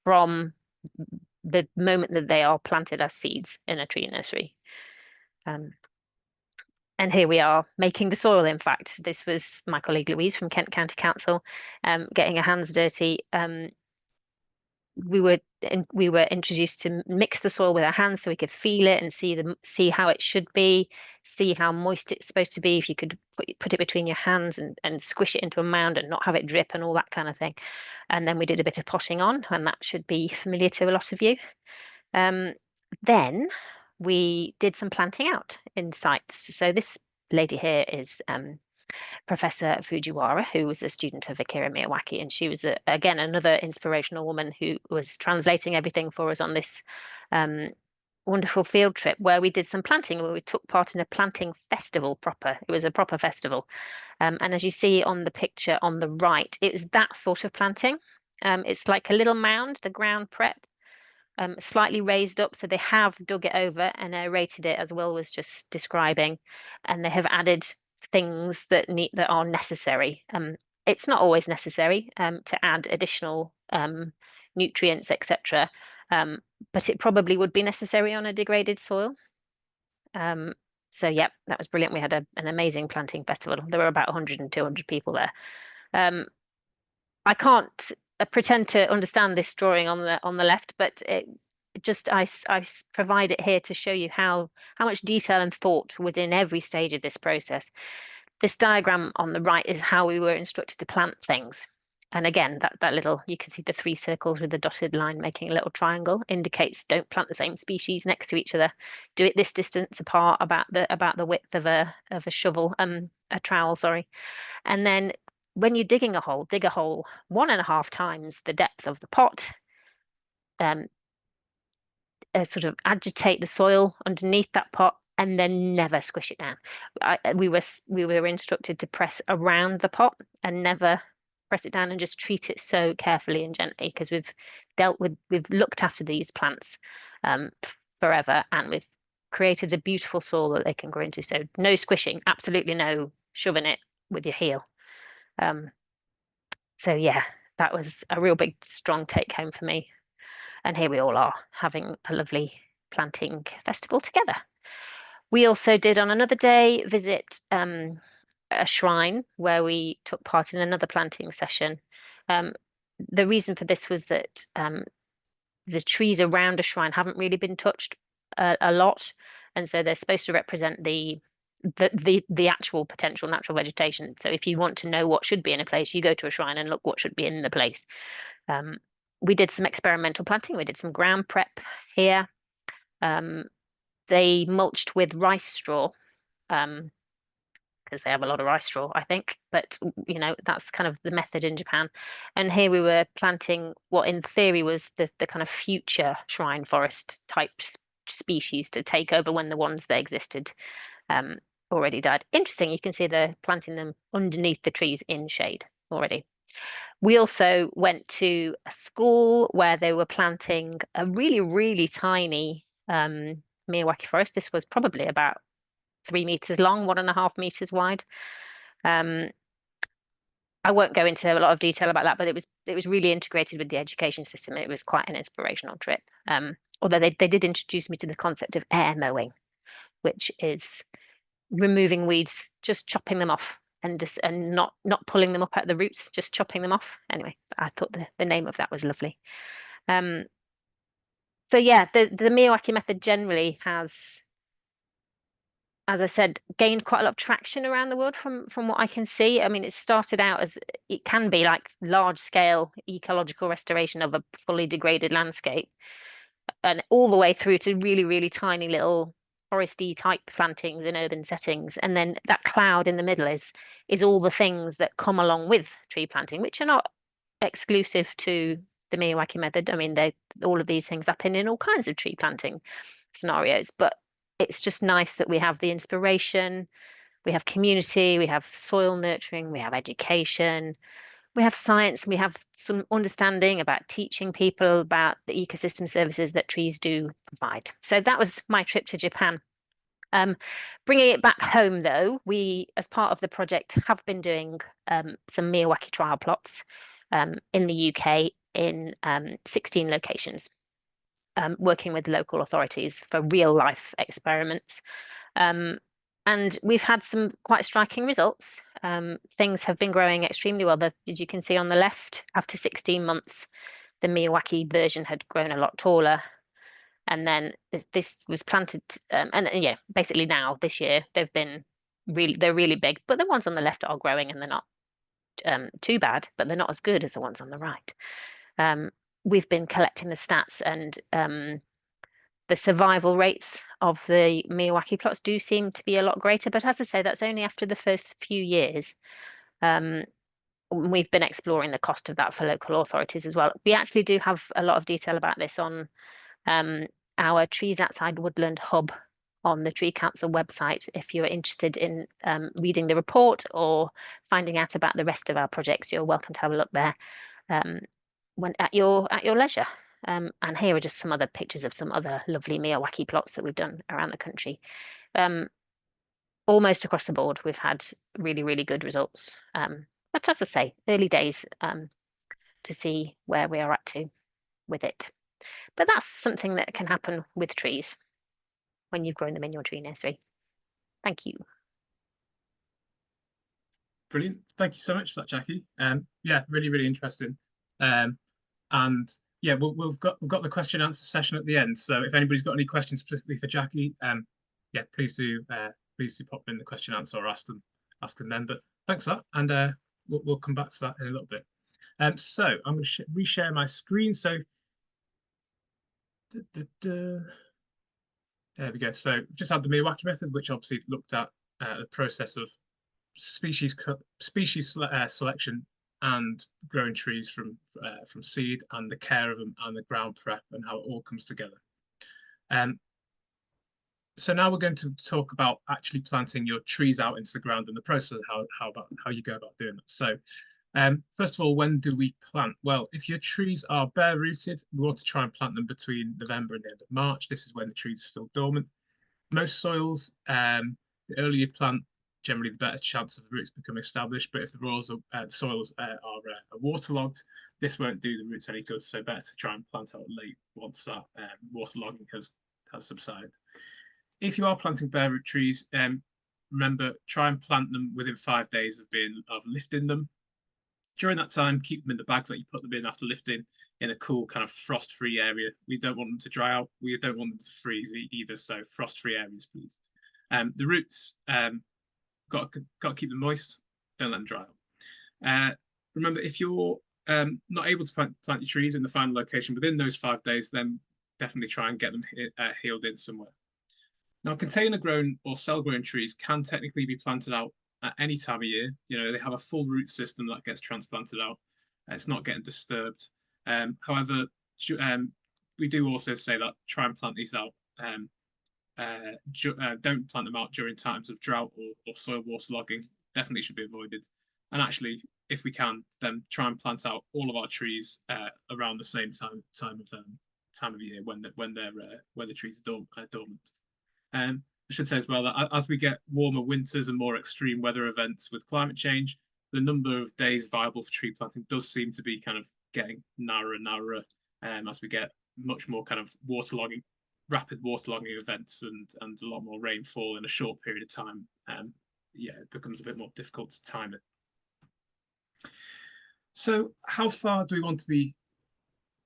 from the moment that they are planted as seeds in a tree nursery. And here we are making the soil. In fact, this was my colleague Louise from Kent County Council getting her hands dirty. We were introduced to mix the soil with our hands so we could feel it and see how it should be, see how moist it's supposed to be. If you could put it between your hands and squish it into a mound and not have it drip and all that kind of thing. And then we did a bit of potting on, and that should be familiar to a lot of you. Then we did some planting out in sites. So this lady here is Professor Fujiwara, who was a student of Akira Miyawaki, and she was again another inspirational woman who was translating everything for us on this wonderful field trip where we did some planting, where we took part in a planting festival proper. It was a proper festival. And as you see on the picture on the right, it was that sort of planting. It's like a little mound, the ground prep, slightly raised up. So they have dug it over and aerated it, as Will was just describing, and they have added things that are necessary. It's not always necessary to add additional nutrients, etc. But it probably would be necessary on a degraded soil. So yeah, that was brilliant. We had an amazing planting festival. There were about 100 and 200 people there. I can't pretend to understand this drawing on the left, but I provide it here to show you how much detail and thought was in every stage of this process. This diagram on the right is how we were instructed to plant things. And again, that little, you can see the 3 circles with the dotted line making a little triangle indicates don't plant the same species next to each other. Do it this distance apart, about the width of a shovel, a trowel, sorry. And then when you're digging a hole, dig a hole 1.5 times the depth of the pot. Sort of agitate the soil underneath that pot, and then never squish it down. We were instructed to press around the pot and never press it down, and just treat it so carefully and gently, because we've looked after these plants forever, and we've created a beautiful soil that they can grow into. So no squishing, absolutely no shoving it with your heel. So yeah, that was a real big, strong take home for me. And here we all are having a lovely planting festival together. We also did on another day visit a shrine where we took part in another planting session. The reason for this was that the trees around a shrine haven't really been touched a lot. And so they're supposed to represent the the actual potential natural vegetation. So if you want to know what should be in a place, you go to a shrine and look what should be in the place. We did some experimental planting. We did some ground prep here. They mulched with rice straw, because they have a lot of rice straw, I think. But that's kind of the method in Japan. And here we were planting what in theory was the kind of future shrine forest type species to take over when the ones that existed already died. Interesting, you can see they're planting them underneath the trees in shade already. We also went to a school where they were planting a really, really tiny Miyawaki forest. This was probably about 3 meters long, 1.5 meters wide. I won't go into a lot of detail about that, but it was really integrated with the education system. It was quite an inspirational trip. Although they did introduce me to the concept of air mowing, which is removing weeds, just chopping them off and not pulling them up at the roots, just chopping them off. Anyway, I thought the name of that was lovely. So yeah, the Miyawaki method generally has, as I said, gained quite a lot of traction around the world from what I can see. I mean, it started out as it can be like large scale ecological restoration of a fully degraded landscape, and all the way through to really, really tiny little foresty type plantings in urban settings. And then that cloud in the middle is all the things that come along with tree planting, which are not exclusive to the Miyawaki method. I mean, all of these things happen in all kinds of tree planting scenarios, but it's just nice that we have the inspiration, we have community, we have soil nurturing, we have education, we have science, we have some understanding about teaching people about the ecosystem services that trees do provide. So that was my trip to Japan. Bringing it back home, though, we, as part of the project, have been doing some Miyawaki trial plots in the UK in 16 locations, working with local authorities for real life experiments. And we've had some quite striking results. Things have been growing extremely well. As you can see on the left, after 16 months, the Miyawaki version had grown a lot taller. And then this was planted, and yeah, basically now this year they're really big. But the ones on the left are growing, and they're not too bad, but they're not as good as the ones on the right. We've been collecting the stats, and the survival rates of the Miyawaki plots do seem to be a lot greater. But as I say, that's only after the first few years. We've been exploring the cost of that for local authorities as well. We actually do have a lot of detail about this on our Trees Outside Woodland hub on the Tree Council website. If you're interested in reading the report or finding out about the rest of our projects, you're welcome to have a look there when at your leisure. And here are just some other pictures of some other lovely Miyawaki plots that we've done around the country. Almost across the board, we've had really, really good results. But as I say, early days to see where we are at to with it. But that's something that can happen with trees when you've grown them in your tree nursery. Thank you. Brilliant. Thank you so much for that, Jackie. Yeah, really, really interesting. And yeah, we've got the question answer session at the end. So if anybody's got any questions specifically for Jackie, yeah, please do pop in the question answer or ask them then. But thanks for that, and we'll come back to that in a little bit. So I'm going to reshare my screen. So there we go. So we've just had the Miyawaki method, which obviously looked at the process of species selection and growing trees from seed, and the care of them, and the ground prep, and how it all comes together. So now we're going to talk about actually planting your trees out into the ground and the process of how you go about doing that. So first of all, when do we plant? Well, if your trees are bare rooted, we want to try and plant them between November and the end of March. This is when the trees are still dormant. Most soils, the earlier you plant, generally the better chance of the roots becoming established. But if the soils are waterlogged, this won't do the roots any good. So better to try and plant out late once that waterlogging has subsided. If you are planting bare root trees, remember, try and plant them within 5 days of lifting them. During that time, keep them in the bags that you put them in after lifting, in a cool kind of frost-free area. We don't want them to dry out. We don't want them to freeze either. So frost-free areas, please. The roots, got to keep them moist. Don't let them dry out. Remember, if you're not able to plant your trees in the final location within those 5 days, then definitely try and get them healed in somewhere. Now, container grown or cell grown trees can technically be planted out at any time of year. They have a full root system that gets transplanted out. It's not getting disturbed. However, we do also say that try and plant these out. Don't plant them out during times of drought or soil waterlogging. Definitely should be avoided. And actually, if we can, then try and plant out all of our trees around the same time of year when the trees are dormant. I should say as well that as we get warmer winters and more extreme weather events with climate change, the number of days viable for tree planting does seem to be kind of getting narrower and narrower as we get much more kind of rapid waterlogging events and a lot more rainfall in a short period of time. It becomes a bit more difficult to time it. So how far do we want to be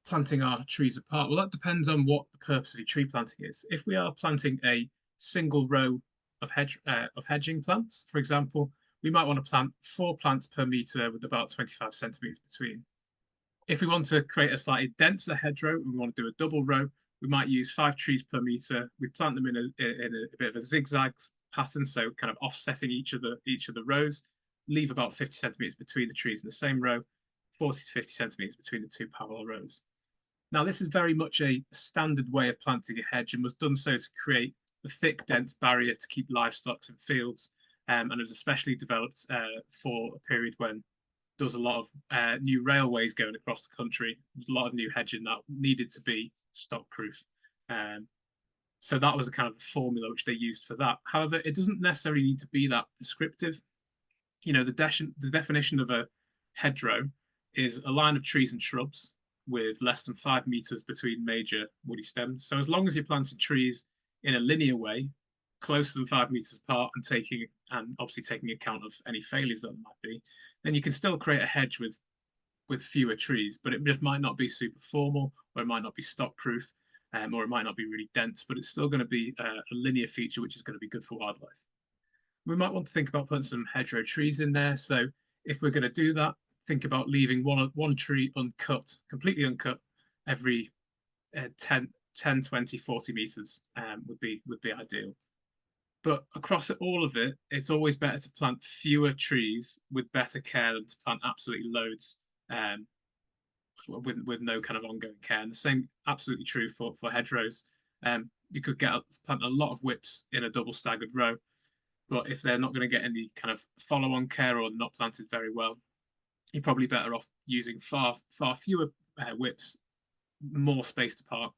planting our trees apart? Well, that depends on what the purpose of your tree planting is. If we are planting a single row of hedging plants, for example, we might want to plant 4 plants per meter with about 25 centimeters between. If we want to create a slightly denser hedgerow and we want to do a double row, we might use 5 trees per meter. We plant them in a bit of a zigzag pattern, so kind of offsetting each of the rows. Leave about 50 centimeters between the trees in the same row, 40 to 50 centimeters between the 2 parallel rows. Now, this is very much a standard way of planting a hedge and was done so to create a thick, dense barrier to keep livestock in fields. And it was especially developed for a period when there was a lot of new railways going across the country. There was a lot of new hedging that needed to be stock-proof. So that was a kind of formula which they used for that. However, it doesn't necessarily need to be that prescriptive. The definition of a hedgerow is a line of trees and shrubs with less than 5 meters between major woody stems. So as long as you're planting trees in a linear way, closer than 5 meters apart, and obviously taking account of any failures that there might be, then you can still create a hedge with fewer trees, but it just might not be super formal, or it might not be stock proof, or it might not be really dense, but it's still going to be a linear feature which is going to be good for wildlife. We might want to think about putting some hedgerow trees in there. So if we're going to do that, think about leaving one tree uncut, completely uncut, every 10, 20, 40 meters would be ideal. But across all of it, it's always better to plant fewer trees with better care than to plant absolutely loads with no kind of ongoing care. And the same absolutely true for hedgerows. You could plant a lot of whips in a double staggered row, but if they're not going to get any kind of follow-on care or not planted very well, you're probably better off using far fewer whips, more spaced apart,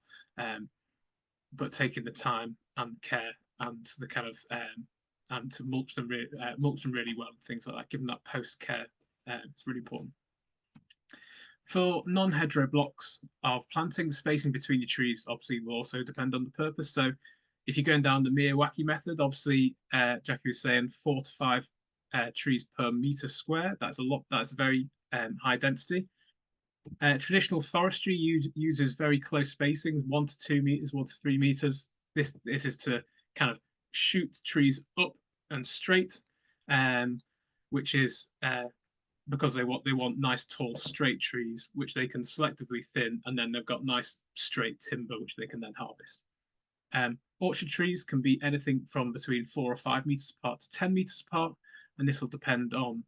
but taking the time and care and the kind of and to mulch them really well and things like that. Given that post care, it's really important. For non-hedgerow blocks of planting, spacing between your trees obviously will also depend on the purpose. So if you're going down the Miyawaki method, obviously Jackie was saying 4 to 5 trees per meter square. That's a lot. That's very high density. Traditional forestry uses very close spacings, 1 to 2 meters, 1 to 3 meters. This is to kind of shoot trees up and straight, which is because they want nice tall straight trees which they can selectively thin, and then they've got nice straight timber which they can then harvest. Orchard trees can be anything from between 4 or 5 meters apart to 10 meters apart, and this will depend on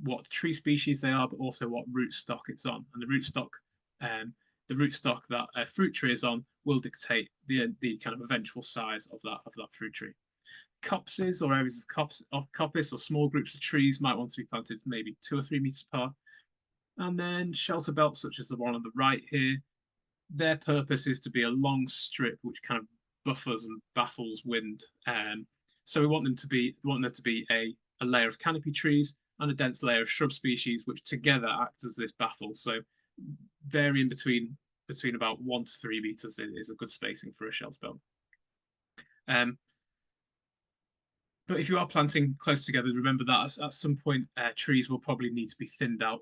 what tree species they are, but also what root stock it's on. And the root stock that a fruit tree is on will dictate the kind of eventual size of that fruit tree. Copses or areas of coppice or small groups of trees might want to be planted maybe 2 or 3 meters apart. And then shelter belts, such as the one on the right here, their purpose is to be a long strip which kind of buffers and baffles wind. So we want there to be a layer of canopy trees and a dense layer of shrub species, which together act as this baffle. So varying between about 1 to 3 meters is a good spacing for a shelter belt. But if you are planting close together, remember that at some point trees will probably need to be thinned out.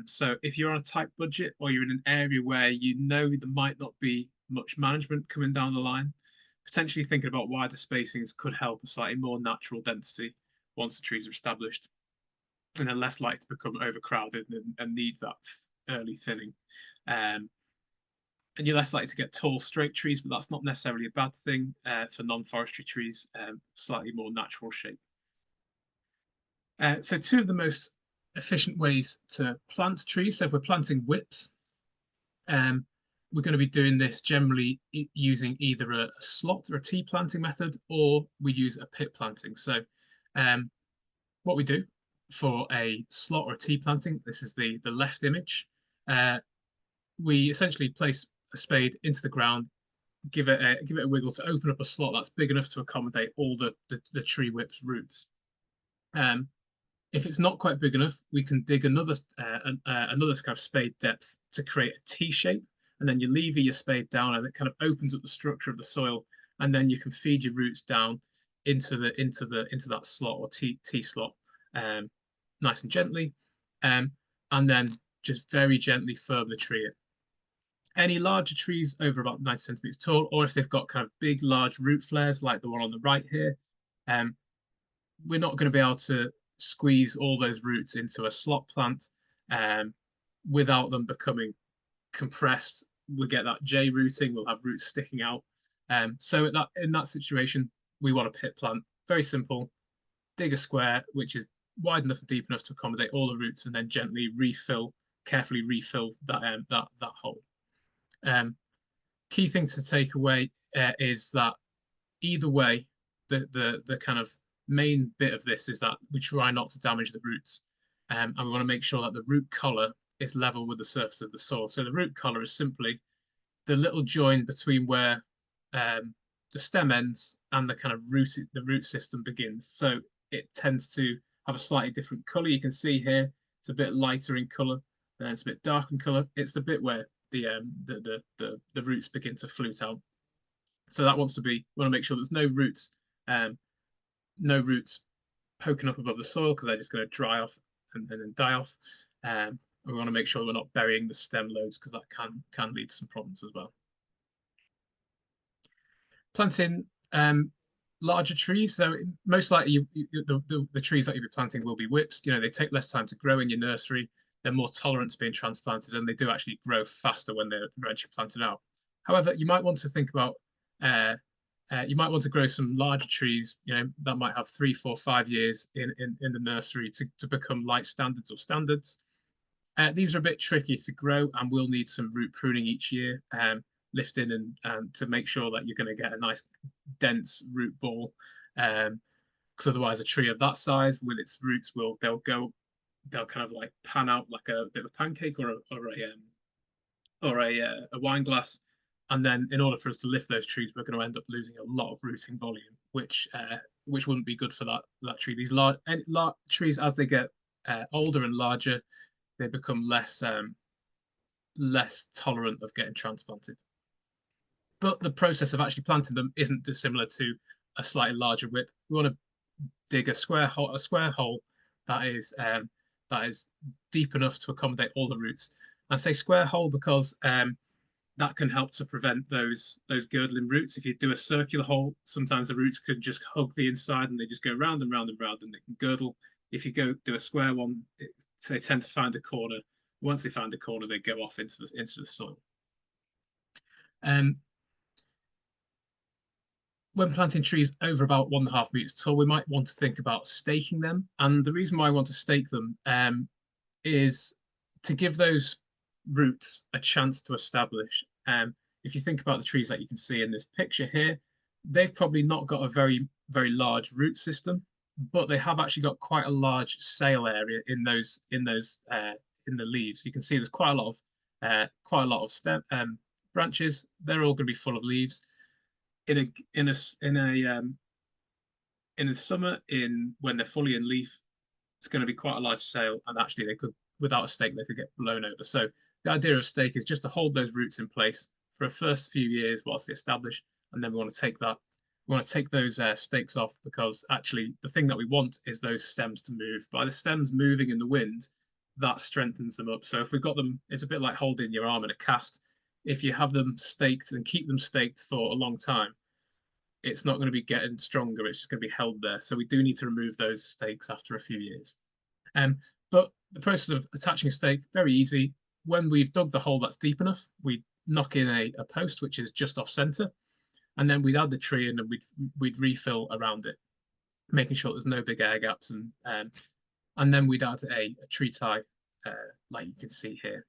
So if you're on a tight budget or you're in an area where you know there might not be much management coming down the line, potentially thinking about wider spacings could help a slightly more natural density once the trees are established, and they're less likely to become overcrowded and need that early thinning. And you're less likely to get tall, straight trees, but that's not necessarily a bad thing for non-forestry trees, slightly more natural shape. So two of the most efficient ways to plant trees. So if we're planting whips, we're going to be doing this generally using either a slot or a T planting method, or we use a pit planting. So what we do for a slot or a T planting, this is the left image, we essentially place a spade into the ground, give it a wiggle to open up a slot that's big enough to accommodate all the tree whip's roots. If it's not quite big enough, we can dig another kind of spade depth to create a T shape, and then you lever your spade down, and it kind of opens up the structure of the soil, and then you can feed your roots down into that slot or T slot, nice and gently, and then just very gently firm the tree in. Any larger trees over about 90 centimeters tall, or if they've got kind of big, large root flares like the one on the right here, we're not going to be able to squeeze all those roots into a slot plant without them becoming compressed. We'll get that J rooting, we'll have roots sticking out. So in that situation, we want a pit plant. Very simple. Dig a square which is wide enough and deep enough to accommodate all the roots, and then gently carefully refill that hole. Key thing to take away is that either way, the kind of main bit of this is that we try not to damage the roots, and we want to make sure that the root collar is level with the surface of the soil. So the root collar is simply the little join between where the stem ends and the kind of root system begins. So it tends to have a slightly different color. You can see here it's a bit lighter in color, then it's a bit darker in color. It's the bit where the roots begin to flute out. So that wants to be, we want to make sure there's no roots poking up above the soil, because they're just going to dry off and then die off. And we want to make sure we're not burying the stem loads, because that can lead to some problems as well. Planting larger trees. So most likely the trees that you'll be planting will be whips. They take less time to grow in your nursery. They're more tolerant to being transplanted, and they do actually grow faster when they're eventually planted out. However, you might want to think about you might want to grow some larger trees, that might have 3, 4, 5 years in the nursery to become light standards or standards. These are a bit tricky to grow and will need some root pruning each year, lifting and to make sure that you're going to get a nice dense root ball. Because otherwise a tree of that size with its roots they'll kind of like pan out like a bit of a pancake or a wine glass. And then in order for us to lift those trees, we're going to end up losing a lot of rooting volume, which wouldn't be good for that tree. These large trees, as they get older and larger, they become less tolerant of getting transplanted. But the process of actually planting them isn't dissimilar to a slightly larger whip. We want to dig a square hole that is deep enough to accommodate all the roots. I say square hole because that can help to prevent those girdling roots. If you do a circular hole, sometimes the roots could just hug the inside and they just go round and round and round and they can girdle. If you go do a square one, they tend to find a corner. Once they find a corner, they go off into the soil. When planting trees over about 1.5 meters tall, we might want to think about staking them. And the reason why I want to stake them is to give those roots a chance to establish. If you think about the trees that you can see in this picture here, they've probably not got a very, very large root system, but they have actually got quite a large sail area in the leaves. You can see there's quite a lot of stem branches. They're all going to be full of leaves. In the summer, when they're fully in leaf, it's going to be quite a large sail, and actually they could, without a stake, they could get blown over. So the idea of stake is just to hold those roots in place for the first few years whilst they establish, and then we want to take those stakes off, because actually the thing that we want is those stems to move. By the stems moving in the wind, that strengthens them up. So if we've got them, it's a bit like holding your arm in a cast. If you have them staked and keep them staked for a long time, it's not going to be getting stronger. It's just going to be held there. So we do need to remove those stakes after a few years. But the process of attaching a stake, very easy. When we've dug the hole that's deep enough, we knock in a post which is just off center, and then we'd add the tree in and we'd refill around it, making sure there's no big air gaps, and then we'd add a tree tie, like you can see here.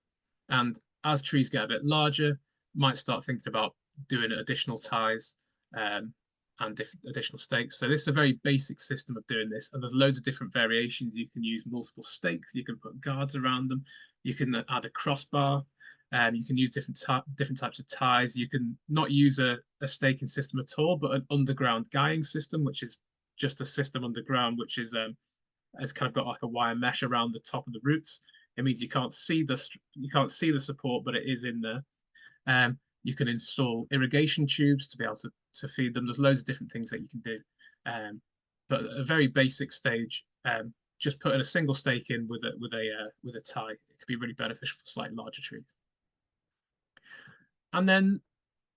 And as trees get a bit larger, might start thinking about doing additional ties and additional stakes. So this is a very basic system of doing this, and there's loads of different variations. You can use multiple stakes, you can put guards around them, you can add a crossbar, you can use different types of ties. You can not use a staking system at all, but an underground guying system, which is just a system underground, which is has kind of got like a wire mesh around the top of the roots. It means you can't see the support, but it is in there. You can install irrigation tubes to be able to feed them. There's loads of different things that you can do. But a very basic stage, just putting a single stake in with a tie, it could be really beneficial for slightly larger trees. And then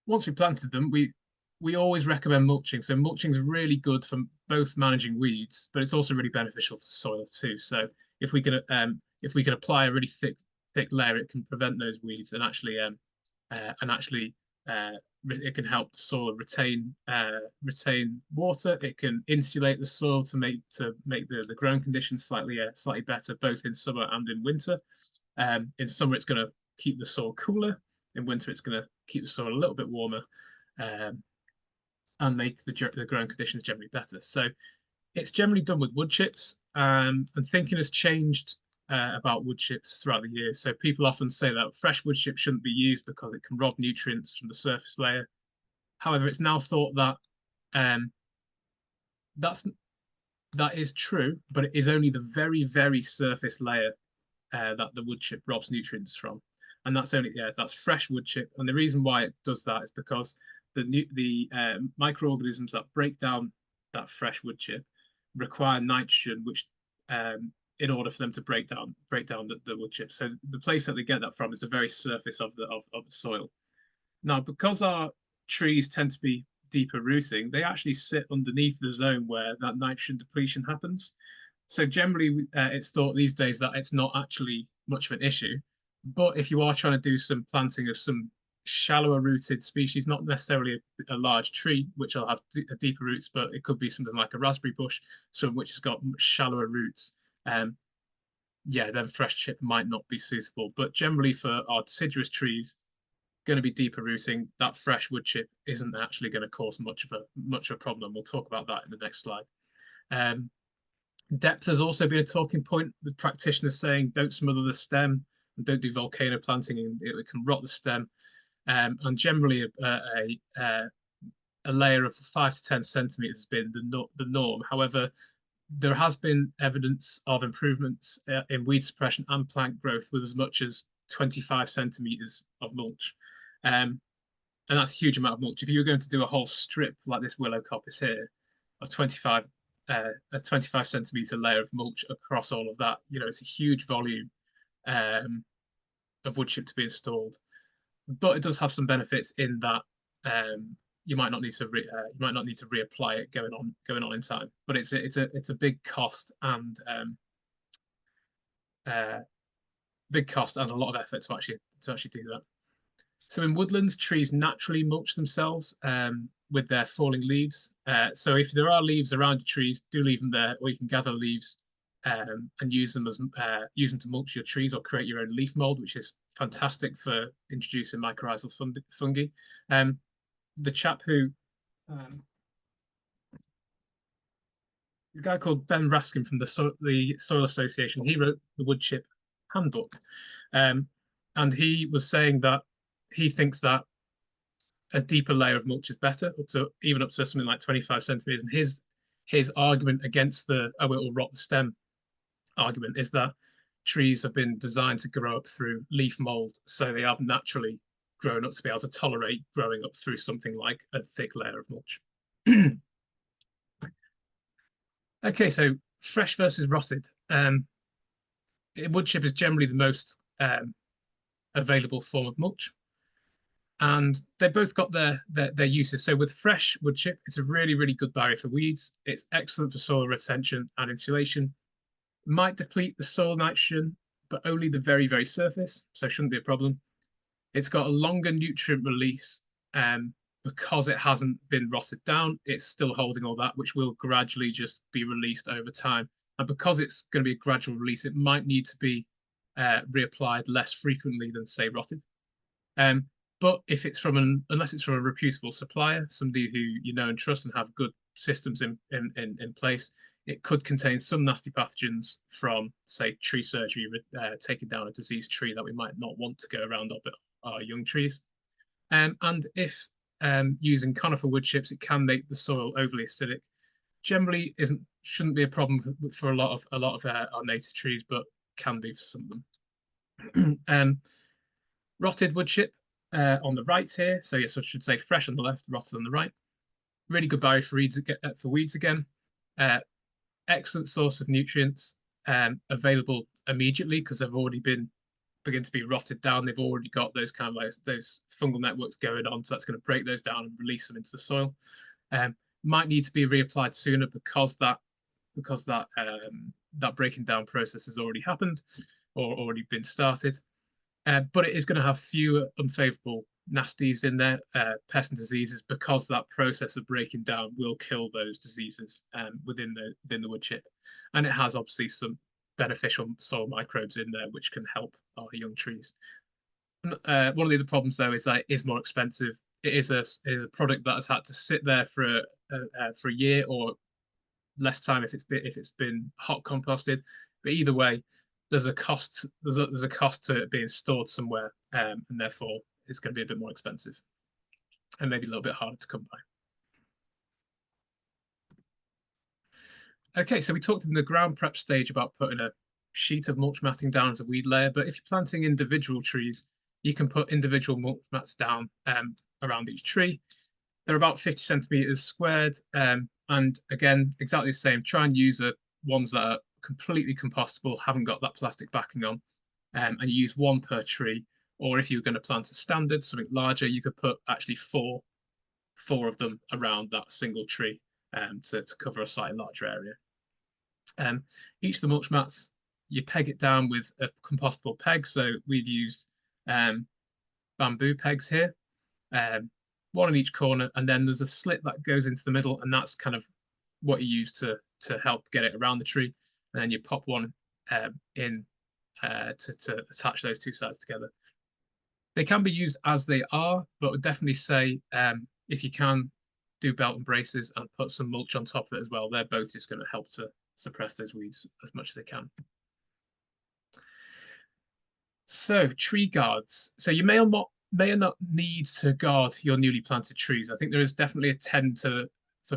once we planted them, we always recommend mulching. So mulching is really good for both managing weeds, but it's also really beneficial for soil too. So if we can apply a really thick layer, it can prevent those weeds and actually it can help the soil retain water. It can insulate the soil to make the growing conditions slightly better, both in summer and in winter. In summer, it's going to keep the soil cooler. In winter, it's going to keep the soil a little bit warmer, and make the growing conditions generally better. So it's generally done with wood chips, and thinking has changed about wood chips throughout the years. So people often say that fresh wood chips shouldn't be used because it can rob nutrients from the surface layer. However, it's now thought that that is true, but it is only the very, very surface layer that the wood chip robs nutrients from. And that's fresh wood chip. And the reason why it does that is because the microorganisms that break down that fresh wood chip require nitrogen, which in order for them to break down the wood chip. So the place that they get that from is the very surface of the soil. Now, because our trees tend to be deeper rooting, they actually sit underneath the zone where that nitrogen depletion happens. So generally, it's thought these days that it's not actually much of an issue. But if you are trying to do some planting of some shallower rooted species, not necessarily a large tree, which will have deeper roots, but it could be something like a raspberry bush, which has got much shallower roots. Then fresh chip might not be suitable. But generally for our deciduous trees, going to be deeper rooting, that fresh wood chip isn't actually going to cause much of a problem. We'll talk about that in the next slide. Depth has also been a talking point, with practitioners saying don't smother the stem and don't do volcano planting, and it can rot the stem. And generally a layer of 5 to 10 centimeters has been the norm. However, there has been evidence of improvements in weed suppression and plant growth with as much as 25 centimeters of mulch. And that's a huge amount of mulch. If you were going to do a whole strip like this willow coppice here of 25 centimeter layer of mulch across all of that, it's a huge volume of wood chip to be installed. But it does have some benefits in that you might not need to reapply it going on in time. But it's a big cost and a lot of effort to actually do that. So in woodlands, trees naturally mulch themselves with their falling leaves. So if there are leaves around your trees, do leave them there, or you can gather leaves and use them to mulch your trees or create your own leaf mold, which is fantastic for introducing mycorrhizal fungi. The chap who, the guy called Ben Raskin from the Soil Association, he wrote the wood chip handbook, and he was saying that he thinks that a deeper layer of mulch is better, even up to something like 25 centimeters. And his argument against the it will rot the stem argument is that trees have been designed to grow up through leaf mold, so they have naturally grown up to be able to tolerate growing up through something like a thick layer of mulch. Okay, so fresh versus rotted. Wood chip is generally the most available form of mulch. and they both got their uses. So with fresh wood chip, it's a really good barrier for weeds. It's excellent for soil retention and insulation. Might deplete the soil nitrogen, but only the very surface, so shouldn't be a problem. It's got a longer nutrient release, because it hasn't been rotted down. It's still holding all that, which will gradually just be released over time. And because it's going to be a gradual release, it might need to be reapplied less frequently than, say, rotted. But if it's unless it's from a reputable supplier, somebody who you know and trust and have good systems in place, it could contain some nasty pathogens from, say, tree surgery, taking down a diseased tree that we might not want to go around our young trees. And if using conifer wood chips, it can make the soil overly acidic. Generally, shouldn't be a problem for a lot of our native trees, but can be for some of them. Rotted wood chip on the right here. So yes, I should say fresh on the left, rotted on the right. Really good barrier for weeds again. Excellent source of nutrients, available immediately because they've already begin to be rotted down. They've already got those kind of like those fungal networks going on, so that's going to break those down and release them into the soil. Might need to be reapplied sooner because that breaking down process has already happened or already been started. But it is going to have fewer unfavorable nasties in there, pests and diseases, because that process of breaking down will kill those diseases within the wood chip. And it has obviously some beneficial soil microbes in there which can help our young trees. One of the other problems though is that it is more expensive. It is a product that has had to sit there for a year or less time if it's been hot composted. But either way, there's a cost to it being stored somewhere, and therefore it's going to be a bit more expensive and maybe a little bit harder to come by. Okay, so we talked in the ground prep stage about putting a sheet of mulch matting down as a weed layer, but if you're planting individual trees, you can put individual mulch mats down around each tree. They're about 50 centimeters squared, and again, exactly the same. Try and use ones that are completely compostable, haven't got that plastic backing on, and you use one per tree. Or if you're going to plant a standard, something larger, you could put actually four of them around that single tree to cover a slightly larger area. Each of the mulch mats, you peg it down with a compostable peg. So we've used bamboo pegs here, one in each corner, and then there's a slit that goes into the middle, and that's kind of what you use to help get it around the tree. And then you pop one in to attach those two sides together. They can be used as they are, but would definitely say if you can do belt and braces and put some mulch on top of it as well, they're both just going to help to suppress those weeds as much as they can. So tree guards. So you may or not need to guard your newly planted trees. I think there is definitely a tend for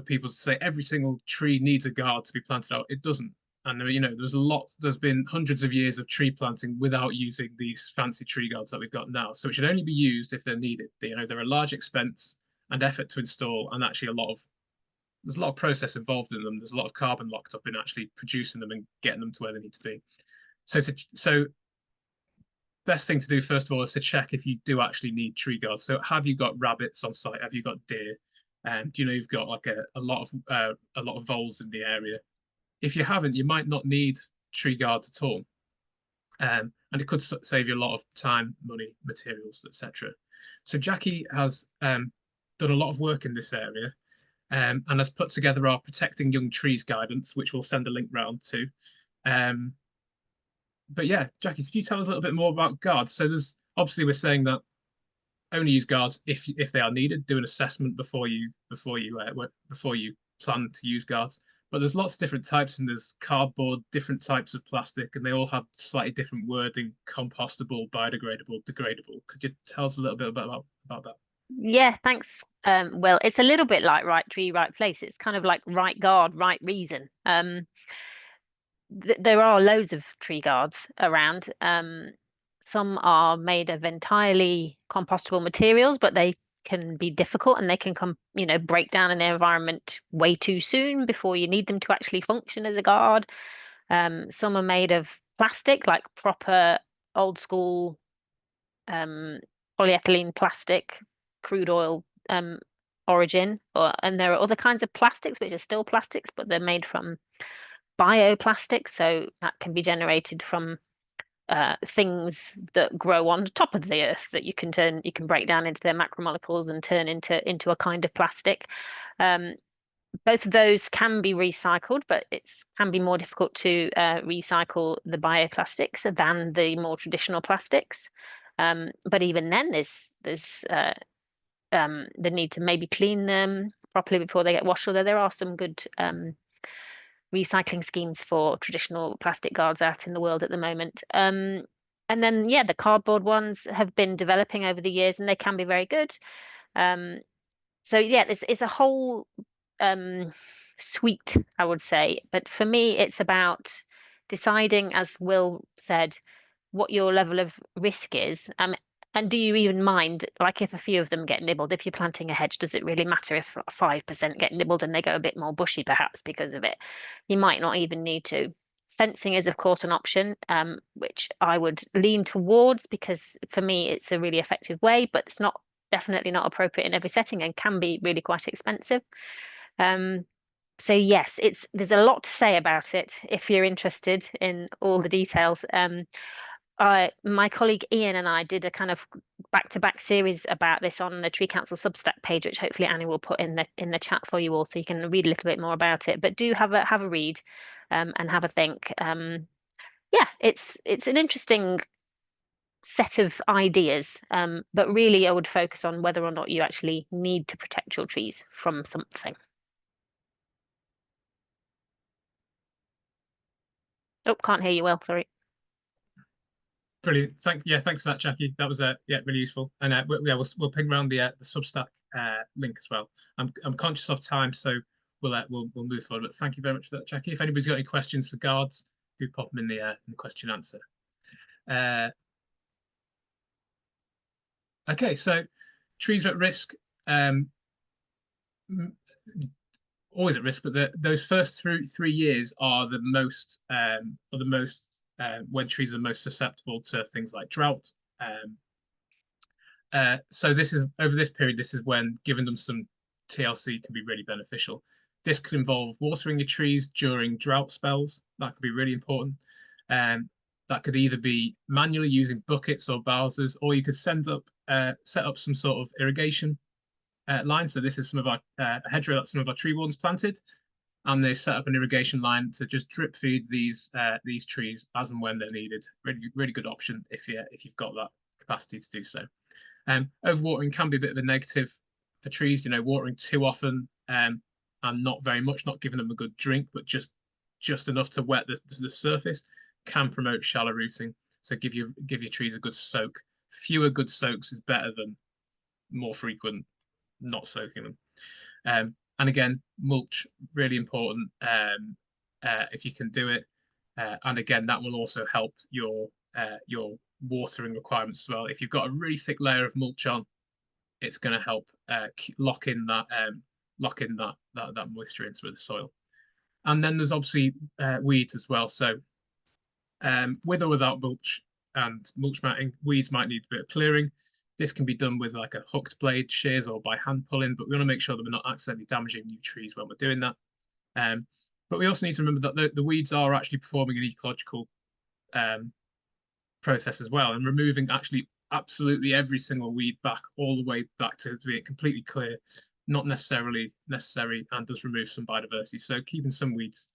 people to say every single tree needs a guard to be planted out. It doesn't. And there's been hundreds of years of tree planting without using these fancy tree guards that we've got now. So it should only be used if they're needed. They're a large expense and effort to install, and actually there's a lot of process involved in them. There's a lot of carbon locked up in actually producing them and getting them to where they need to be. So best thing to do first of all is to check if you do actually need tree guards. So have you got rabbits on site? Have you got deer? And you've got like a lot of voles in the area. If you haven't, you might not need tree guards at all. And it could save you a lot of time, money, materials, etc. So Jackie has done a lot of work in this area and has put together our Protecting Young Trees guidance, which we'll send a link round to. But yeah, Jackie, could you tell us a little bit more about guards? So there's obviously we're saying that only use guards if they are needed. Do an assessment before you plan to use guards. But there's lots of different types, and there's cardboard, different types of plastic, and they all have slightly different wording: compostable, biodegradable, degradable. Could you tell us a little bit about that? Yeah, thanks. Well, it's a little bit like right tree, right place. It's kind of like right guard, right reason. There are loads of tree guards around. Some are made of entirely compostable materials, but they can be difficult and they can break down in the environment way too soon before you need them to actually function as a guard. Some are made of plastic, like proper old school polyethylene plastic, crude oil origin, and there are other kinds of plastics which are still plastics, but they're made from bioplastics, so that can be generated from things that grow on top of the earth that you can break down into their macromolecules and turn into a kind of plastic. Both of those can be recycled, but it can be more difficult to recycle the bioplastics than the more traditional plastics. But even then, there's the need to maybe clean them properly before they get washed, although there are some good recycling schemes for traditional plastic guards out in the world at the moment. And then, yeah, the cardboard ones have been developing over the years, and they can be very good. So yeah, it's a whole suite, I would say. But for me, it's about deciding, as Will said, what your level of risk is. And do you even mind, like if a few of them get nibbled, if you're planting a hedge, does it really matter if 5% get nibbled and they go a bit more bushy perhaps because of it? You might not even need to. Fencing is, of course, an option, which I would lean towards because for me, it's a really effective way, but it's not definitely not appropriate in every setting and can be really quite expensive. So yes, there's a lot to say about it if you're interested in all the details. My colleague Ian and I did a kind of back-to-back series about this on the Tree Council Substack page, which hopefully Annie will put in the chat for you all, so you can read a little bit more about it. But do have a read and have a think. Yeah, it's an interesting set of ideas, but really I would focus on whether or not you actually need to protect your trees from something. Oh, can't hear you well, sorry. Brilliant. Thanks for that, Jackie. That was really useful. And we'll ping around the Substack link as well. I'm conscious of time, so we'll move forward. But thank you very much for that, Jackie. If anybody's got any questions for guards, do pop them in the question answer. Okay, so trees are at risk. Always at risk, but those first 3 years are the most when trees are most susceptible to things like drought. So this is over this period. This is when giving them some TLC can be really beneficial. This could involve watering your trees during drought spells. That could be really important. That could either be manually using buckets or bowsers, or you could set up some sort of irrigation line. So this is some of our hedgerow that some of our tree wardens planted, and they set up an irrigation line to just drip feed these trees as and when they're needed. Really good option if you've got that capacity to do so. Overwatering can be a bit of a negative for trees. Watering too often and not very much, not giving them a good drink, but just enough to wet the surface can promote shallow rooting. So give your trees a good soak. Fewer good soaks is better than more frequent not soaking them. And again, mulch, really important if you can do it. And again, that will also help your watering requirements as well. If you've got a really thick layer of mulch on, it's going to help lock in that moisture into the soil. And then there's obviously weeds as well. So with or without mulch and mulch matting, weeds might need a bit of clearing. This can be done with like a hooked blade, shears, or by hand pulling, but we want to make sure that we're not accidentally damaging new trees when we're doing that. But we also need to remember that the weeds are actually performing an ecological process as well, and removing actually absolutely every single weed back all the way back to being completely clear, not necessarily necessary, and does remove some biodiversity. So keeping some weeds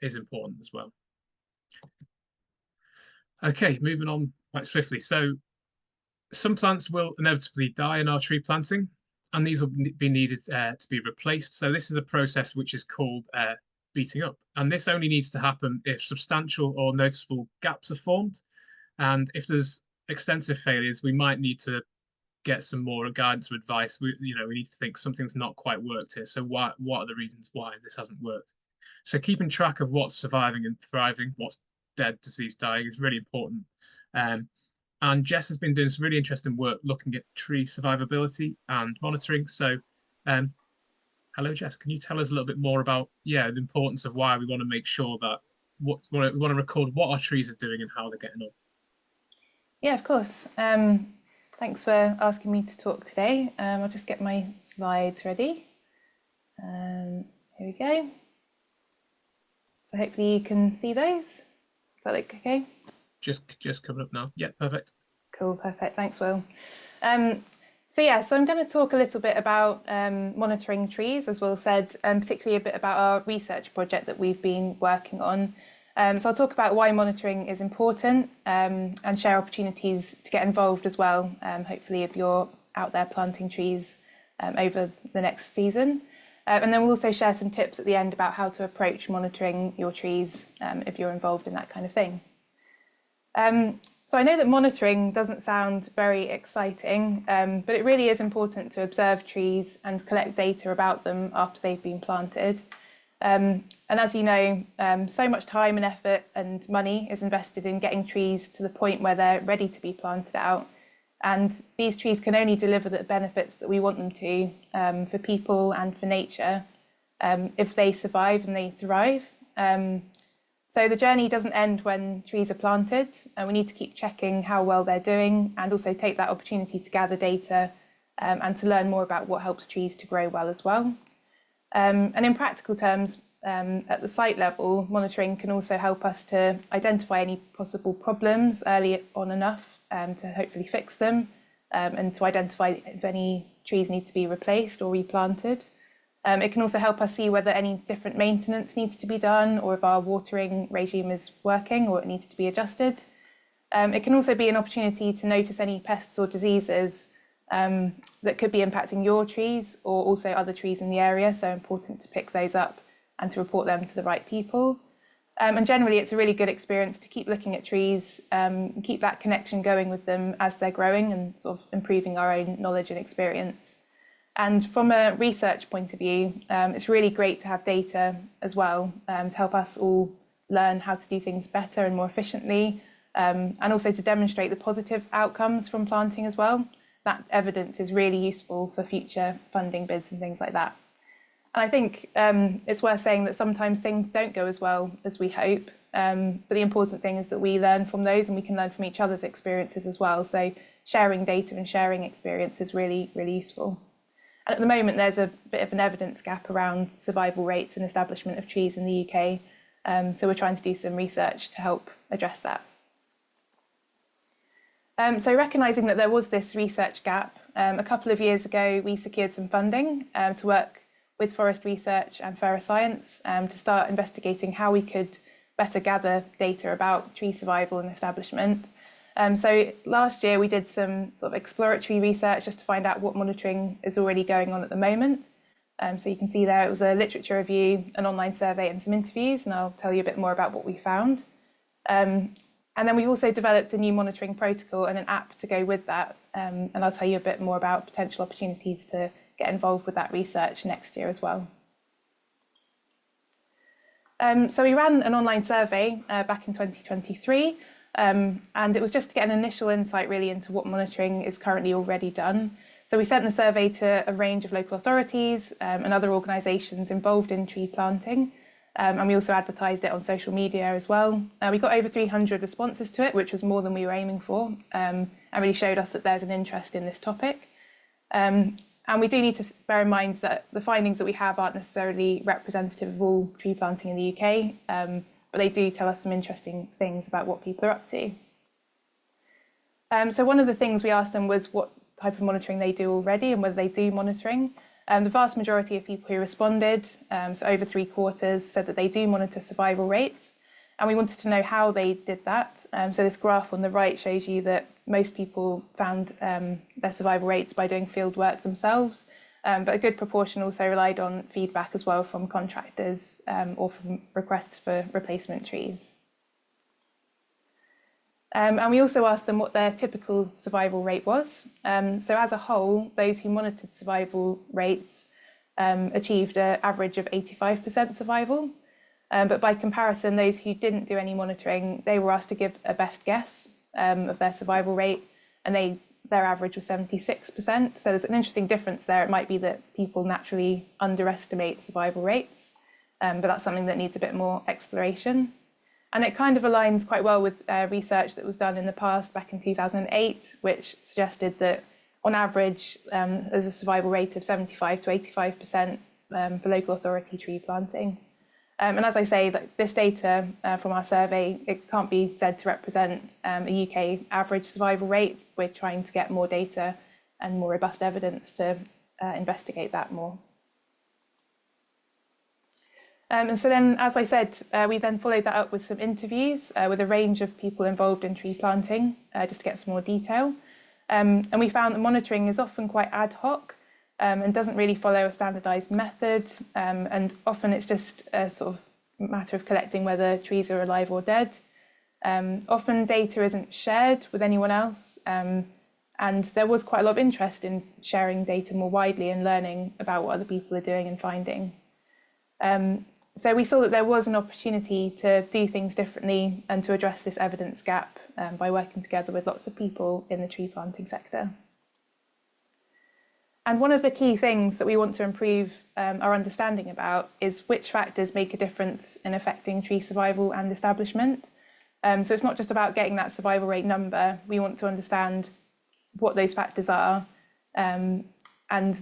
is important as well. Okay, moving on quite swiftly. So some plants will inevitably die in our tree planting, and these will be needed to be replaced. So this is a process which is called beating up, and this only needs to happen if substantial or noticeable gaps are formed, and if there's extensive failures, we might need to get some more guidance or advice. We need to think something's not quite worked here. So what are the reasons why this hasn't worked? So keeping track of what's surviving and thriving, what's dead, diseased, dying is really important. And Jess has been doing some really interesting work looking at tree survivability and monitoring. So, hello, Jess. Can you tell us a little bit more about the importance of why we want to make sure that we want to record what our trees are doing and how they're getting on? Yeah, of course. Thanks for asking me to talk today. I'll just get my slides ready. Here we go. So hopefully you can see those. Does that look okay? Just coming up now. Yeah, perfect. Cool, perfect. Thanks, Will. So I'm going to talk a little bit about monitoring trees, as Will said, and particularly a bit about our research project that we've been working on. So I'll talk about why monitoring is important and share opportunities to get involved as well, hopefully if you're out there planting trees over the next season. And then we'll also share some tips at the end about how to approach monitoring your trees if you're involved in that kind of thing. So I know that monitoring doesn't sound very exciting, but it really is important to observe trees and collect data about them after they've been planted. And as you know, so much time and effort and money is invested in getting trees to the point where they're ready to be planted out. And these trees can only deliver the benefits that we want them to for people and for nature if they survive and they thrive. So the journey doesn't end when trees are planted, and we need to keep checking how well they're doing and also take that opportunity to gather data and to learn more about what helps trees to grow well as well. And in practical terms, at the site level, monitoring can also help us to identify any possible problems early on enough to hopefully fix them and to identify if any trees need to be replaced or replanted. It can also help us see whether any different maintenance needs to be done or if our watering regime is working or it needs to be adjusted. It can also be an opportunity to notice any pests or diseases that could be impacting your trees or also other trees in the area, so important to pick those up and to report them to the right people. And generally, it's a really good experience to keep looking at trees, keep that connection going with them as they're growing and sort of improving our own knowledge and experience. And from a research point of view, it's really great to have data as well to help us all learn how to do things better and more efficiently, and also to demonstrate the positive outcomes from planting as well. That evidence is really useful for future funding bids and things like that. And I think it's worth saying that sometimes things don't go as well as we hope, but the important thing is that we learn from those and we can learn from each other's experiences as well. So sharing data and sharing experience is really, really useful. And at the moment, there's a bit of an evidence gap around survival rates and establishment of trees in the UK. So we're trying to do some research to help address that. So recognising that there was this research gap, a couple of years ago, we secured some funding to work with Forest Research and Ferroscience to start investigating how we could better gather data about tree survival and establishment. So last year we did some sort of exploratory research just to find out what monitoring is already going on at the moment. So you can see there it was a literature review, an online survey and some interviews, and I'll tell you a bit more about what we found. And then we've also developed a new monitoring protocol and an app to go with that, and I'll tell you a bit more about potential opportunities to get involved with that research next year as well. So we ran an online survey back in 2023, and it was just to get an initial insight really into what monitoring is currently already done. So we sent the survey to a range of local authorities and other organisations involved in tree planting, and we also advertised it on social media as well. We got over 300 responses to it, which was more than we were aiming for, and really showed us that there's an interest in this topic. And we do need to bear in mind that the findings that we have aren't necessarily representative of all tree planting in the UK, but they do tell us some interesting things about what people are up to. So one of the things we asked them was what type of monitoring they do already and whether they do monitoring. The vast majority of people who responded, so over 3/4, said that they do monitor survival rates. And we wanted to know how they did that. So this graph on the right shows you that most people found their survival rates by doing field work themselves, but a good proportion also relied on feedback as well from contractors or from requests for replacement trees. And we also asked them what their typical survival rate was. So as a whole, those who monitored survival rates achieved an average of 85% survival. But by comparison, those who didn't do any monitoring, they were asked to give a best guess of their survival rate, and their average was 76%. So there's an interesting difference there. It might be that people naturally underestimate survival rates, but that's something that needs a bit more exploration. And it kind of aligns quite well with research that was done in the past back in 2008, which suggested that on average, there's a survival rate of 75 to 85% for local authority tree planting. And as I say, that this data from our survey, it can't be said to represent a UK average survival rate. We're trying to get more data and more robust evidence to investigate that more. And so then, as I said, we then followed that up with some interviews with a range of people involved in tree planting, just to get some more detail. And we found that monitoring is often quite ad hoc and doesn't really follow a standardised method. And often it's just a sort of matter of collecting whether trees are alive or dead. Often data isn't shared with anyone else. And there was quite a lot of interest in sharing data more widely and learning about what other people are doing and finding. So we saw that there was an opportunity to do things differently and to address this evidence gap by working together with lots of people in the tree planting sector. And one of the key things that we want to improve our understanding about is which factors make a difference in affecting tree survival and establishment. So it's not just about getting that survival rate number. We want to understand what those factors are, and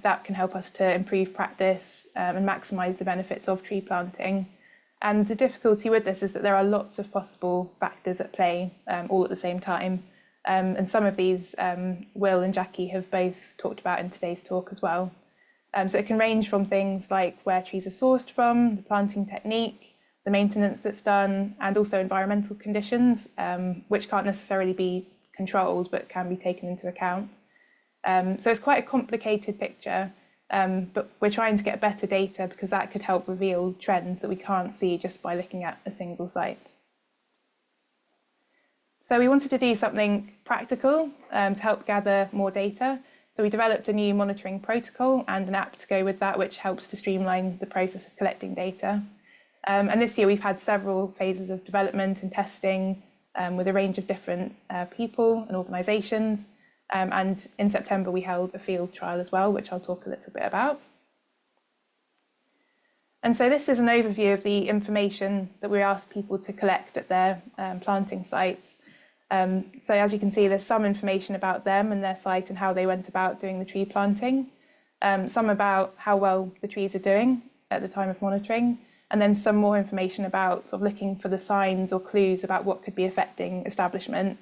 that can help us to improve practice and maximise the benefits of tree planting. And the difficulty with this is that there are lots of possible factors at play all at the same time. And some of these Will and Jackie have both talked about in today's talk as well. So it can range from things like where trees are sourced from, the planting technique, the maintenance that's done, and also environmental conditions, which can't necessarily be controlled but can be taken into account. So it's quite a complicated picture, but we're trying to get better data because that could help reveal trends that we can't see just by looking at a single site. So we wanted to do something practical to help gather more data. So we developed a new monitoring protocol and an app to go with that, which helps to streamline the process of collecting data. And this year we've had several phases of development and testing with a range of different people and organisations. And in September, we held a field trial as well, which I'll talk a little bit about. And so this is an overview of the information that we asked people to collect at their planting sites. So as you can see, there's some information about them and their site and how they went about doing the tree planting, some about how well the trees are doing at the time of monitoring, and then some more information about sort of looking for the signs or clues about what could be affecting establishment.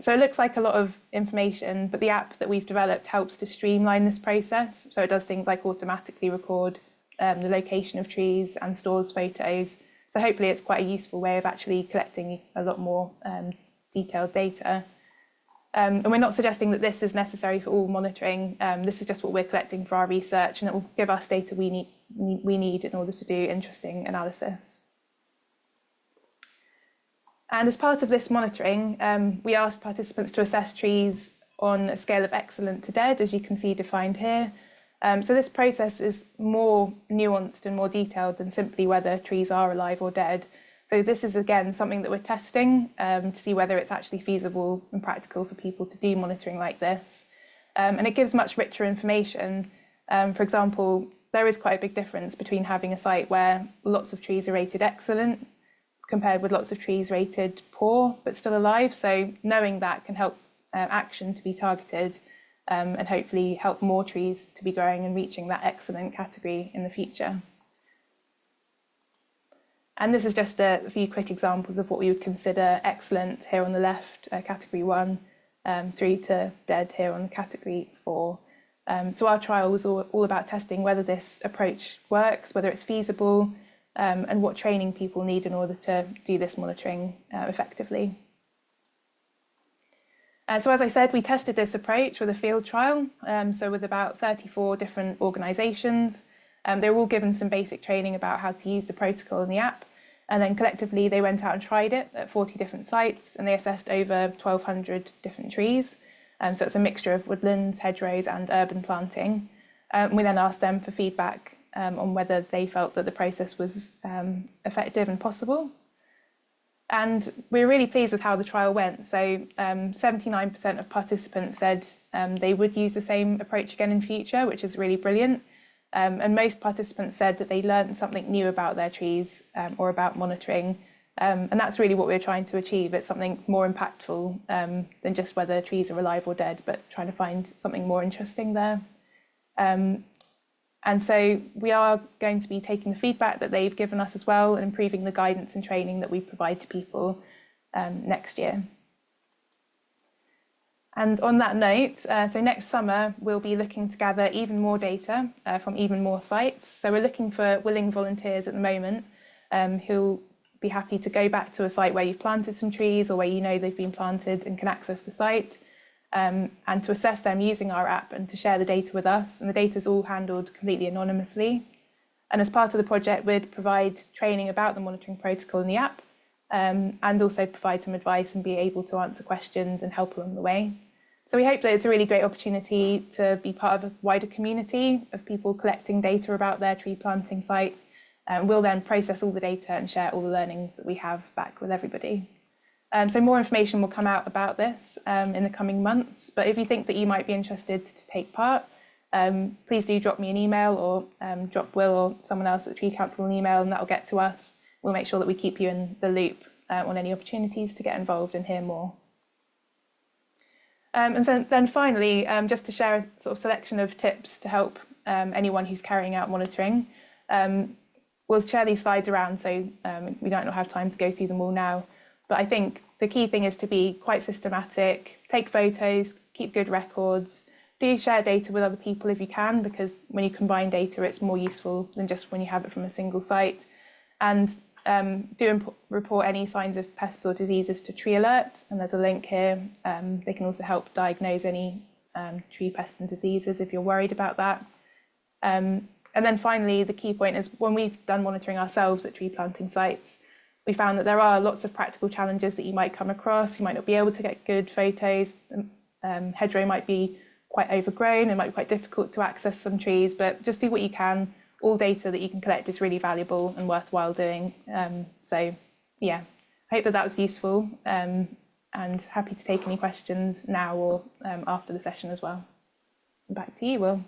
So it looks like a lot of information, but the app that we've developed helps to streamline this process. So it does things like automatically record the location of trees and stores photos. So hopefully it's quite a useful way of actually collecting a lot more detailed data. And we're not suggesting that this is necessary for all monitoring. This is just what we're collecting for our research, and it will give us data we need in order to do interesting analysis. And as part of this monitoring, we asked participants to assess trees on a scale of excellent to dead, as you can see defined here. So this process is more nuanced and more detailed than simply whether trees are alive or dead. So this is, again, something that we're testing to see whether it's actually feasible and practical for people to do monitoring like this. And it gives much richer information. For example, there is quite a big difference between having a site where lots of trees are rated excellent compared with lots of trees rated poor but still alive. So knowing that can help action to be targeted and hopefully help more trees to be growing and reaching that excellent category in the future. And this is just a few quick examples of what we would consider excellent here on the left, category 1, through to dead here on category 4. So our trial was all about testing whether this approach works, whether it's feasible, and what training people need in order to do this monitoring effectively. So as I said, we tested this approach with a field trial, so with about 34 different organisations. They were all given some basic training about how to use the protocol in the app, and then collectively they went out and tried it at 40 different sites, and they assessed over 1,200 different trees. So it's a mixture of woodlands, hedgerows and urban planting. We then asked them for feedback on whether they felt that the process was effective and possible. And we're really pleased with how the trial went. So 79% of participants said they would use the same approach again in future, which is really brilliant. And most participants said that they learned something new about their trees or about monitoring And that's really what we're trying to achieve. It's something more impactful than just whether trees are alive or dead, but trying to find something more interesting there. And so we are going to be taking the feedback that they've given us as well and improving the guidance and training that we provide to people next year. And on that note, so next summer, we'll be looking to gather even more data from even more sites. So we're looking for willing volunteers at the moment who'll be happy to go back to a site where you've planted some trees or where you know they've been planted and can access the site, and to assess them using our app and to share the data with us. And the data is all handled completely anonymously. And as part of the project, we'd provide training about the monitoring protocol in the app, and also provide some advice and be able to answer questions and help along the way. So we hope that it's a really great opportunity to be part of a wider community of people collecting data about their tree planting site. We'll then process all the data and share all the learnings that we have back with everybody. So more information will come out about this in the coming months. But if you think that you might be interested to take part, please do drop me an email or drop Will or someone else at the Tree Council an email, and that'll get to us. We'll make sure that we keep you in the loop on any opportunities to get involved and hear more. And so then finally, just to share a sort of selection of tips to help anyone who's carrying out monitoring. We'll share these slides around, so we don't have time to go through them all now. But I think the key thing is to be quite systematic, take photos, keep good records, do share data with other people if you can, because when you combine data, it's more useful than just when you have it from a single site. And report any signs of pests or diseases to Tree Alert, and there's a link here. They can also help diagnose any tree pests and diseases if you're worried about that. And then finally, the key point is when we've done monitoring ourselves at tree planting sites, we found that there are lots of practical challenges that you might come across. You might not be able to get good photos. Hedgerow might be quite overgrown. It might be quite difficult to access some trees, but just do what you can. All data that you can collect is really valuable and worthwhile doing. So yeah, I hope that was useful, and happy to take any questions now or after the session as well. And back to you, Will.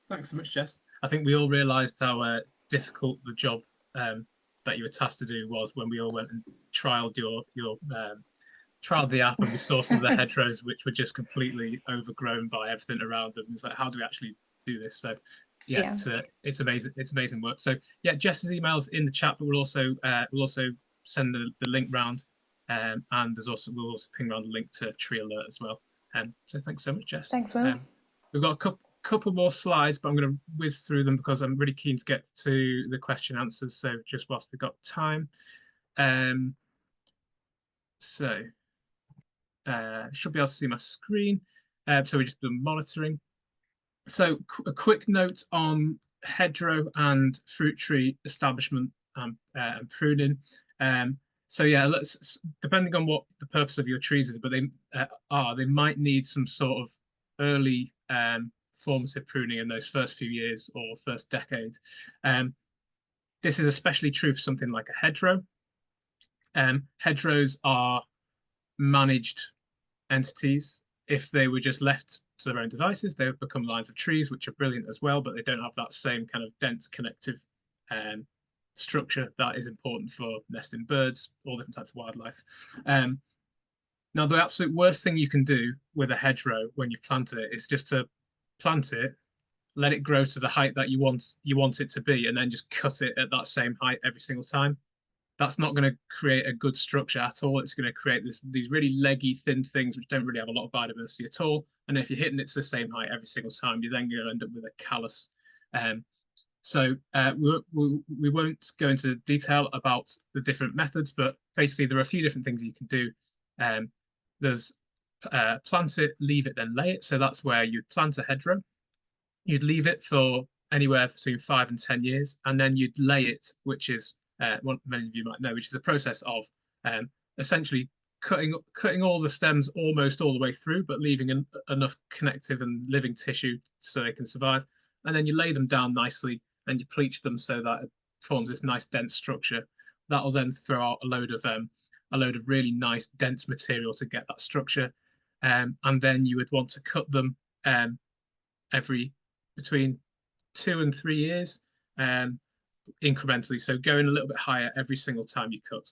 Thanks so much, Jess. I think we all realised how difficult the job that you were tasked to do was when we all went and trialled trialled the app, and we saw some of the hedgerows which were just completely overgrown by everything around them. It's like, how do we actually do this? So yeah. It's amazing. It's amazing work. So yeah, Jess's email's in the chat, but we'll also send the link round, and we'll also ping around the link to Tree Alert as well. So thanks so much, Jess. Thanks, Will. We've got a couple more slides, but I'm going to whiz through them because I'm really keen to get to the question answers. So just whilst we've got time, should be able to see my screen. So we just do monitoring. So a quick note on hedgerow and fruit tree establishment and pruning. So yeah, depending on what the purpose of your trees is, but they might need some sort of early formative pruning in those first few years or first decade. This is especially true for something like a hedgerow. Hedgerows are managed entities. If they were just left to their own devices, they would become lines of trees, which are brilliant as well, but they don't have that same kind of dense connective structure that is important for nesting birds, all different types of wildlife. Now, the absolute worst thing you can do with a hedgerow when you've planted it is just to plant it, let it grow to the height that you want it to be, and then just cut it at that same height every single time. That's not going to create a good structure at all. It's going to create these really leggy, thin things which don't really have a lot of biodiversity at all. And if you're hitting it to the same height every single time, you're then going to end up with a callus. So we won't go into detail about the different methods, but basically there are a few different things you can do. There's plant it, leave it, then lay it. So that's where you'd plant a hedgerow. You'd leave it for anywhere between 5 and 10 years, and then you'd lay it, which is what many of you might know, which is a process of essentially cutting all the stems almost all the way through, but leaving enough connective and living tissue so they can survive. And then you lay them down nicely and you pleach them so that it forms this nice dense structure. That will then throw out a load of really nice dense material to get that structure. And then you would want to cut them every between 2 and 3 years, incrementally. So going a little bit higher every single time you cut.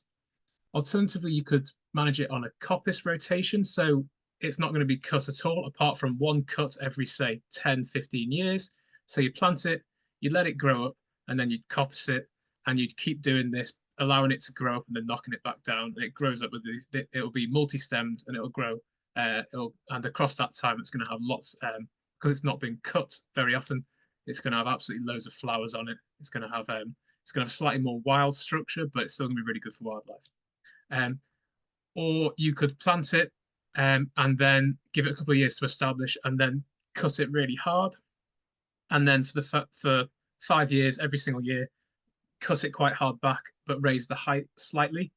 Alternatively, you could manage it on a coppice rotation. So it's not going to be cut at all, apart from one cut every, say, 10, 15 years. So you plant it, you let it grow up, and then you'd coppice it, and you'd keep doing this, allowing it to grow up and then knocking it back down. And it grows up with these, it'll be multi-stemmed and it'll grow. And across that time, it's going to have lots, because it's not been cut very often, it's going to have absolutely loads of flowers on it. It's going to have a slightly more wild structure, but it's still going to be really good for wildlife. Or you could plant it and then give it a couple of years to establish, and then cut it really hard, and then for 5 years, every single year, cut it quite hard back, but raise the height slightly,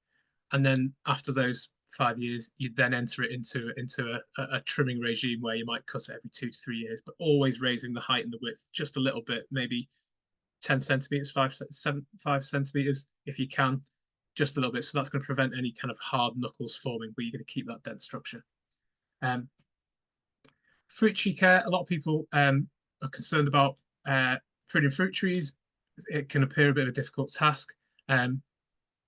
and then after those 5 years, you'd then enter it into a trimming regime where you might cut it every 2 to 3 years, but always raising the height and the width just a little bit, maybe 10 centimeters, 5 centimeters if you can, just a little bit. So that's going to prevent any kind of hard knuckles forming, but you're going to keep that dense structure. Fruit tree care. A lot of people are concerned about pruning fruit trees. It can appear a bit of a difficult task,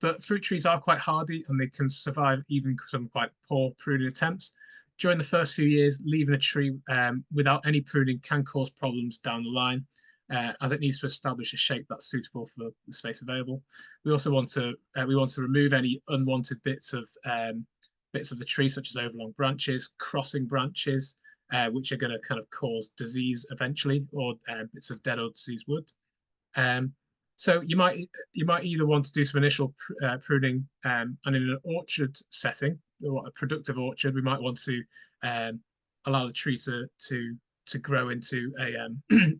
but fruit trees are quite hardy and they can survive even some quite poor pruning attempts. During the first few years, leaving a tree without any pruning can cause problems down the line, as it needs to establish a shape that's suitable for the space available. We also want to remove any unwanted bits of the tree, such as overlong branches, crossing branches, which are going to kind of cause disease eventually, or bits of dead or diseased wood. So you might either want to do some initial pruning, and in an orchard setting, or a productive orchard, we might want to allow the tree to grow into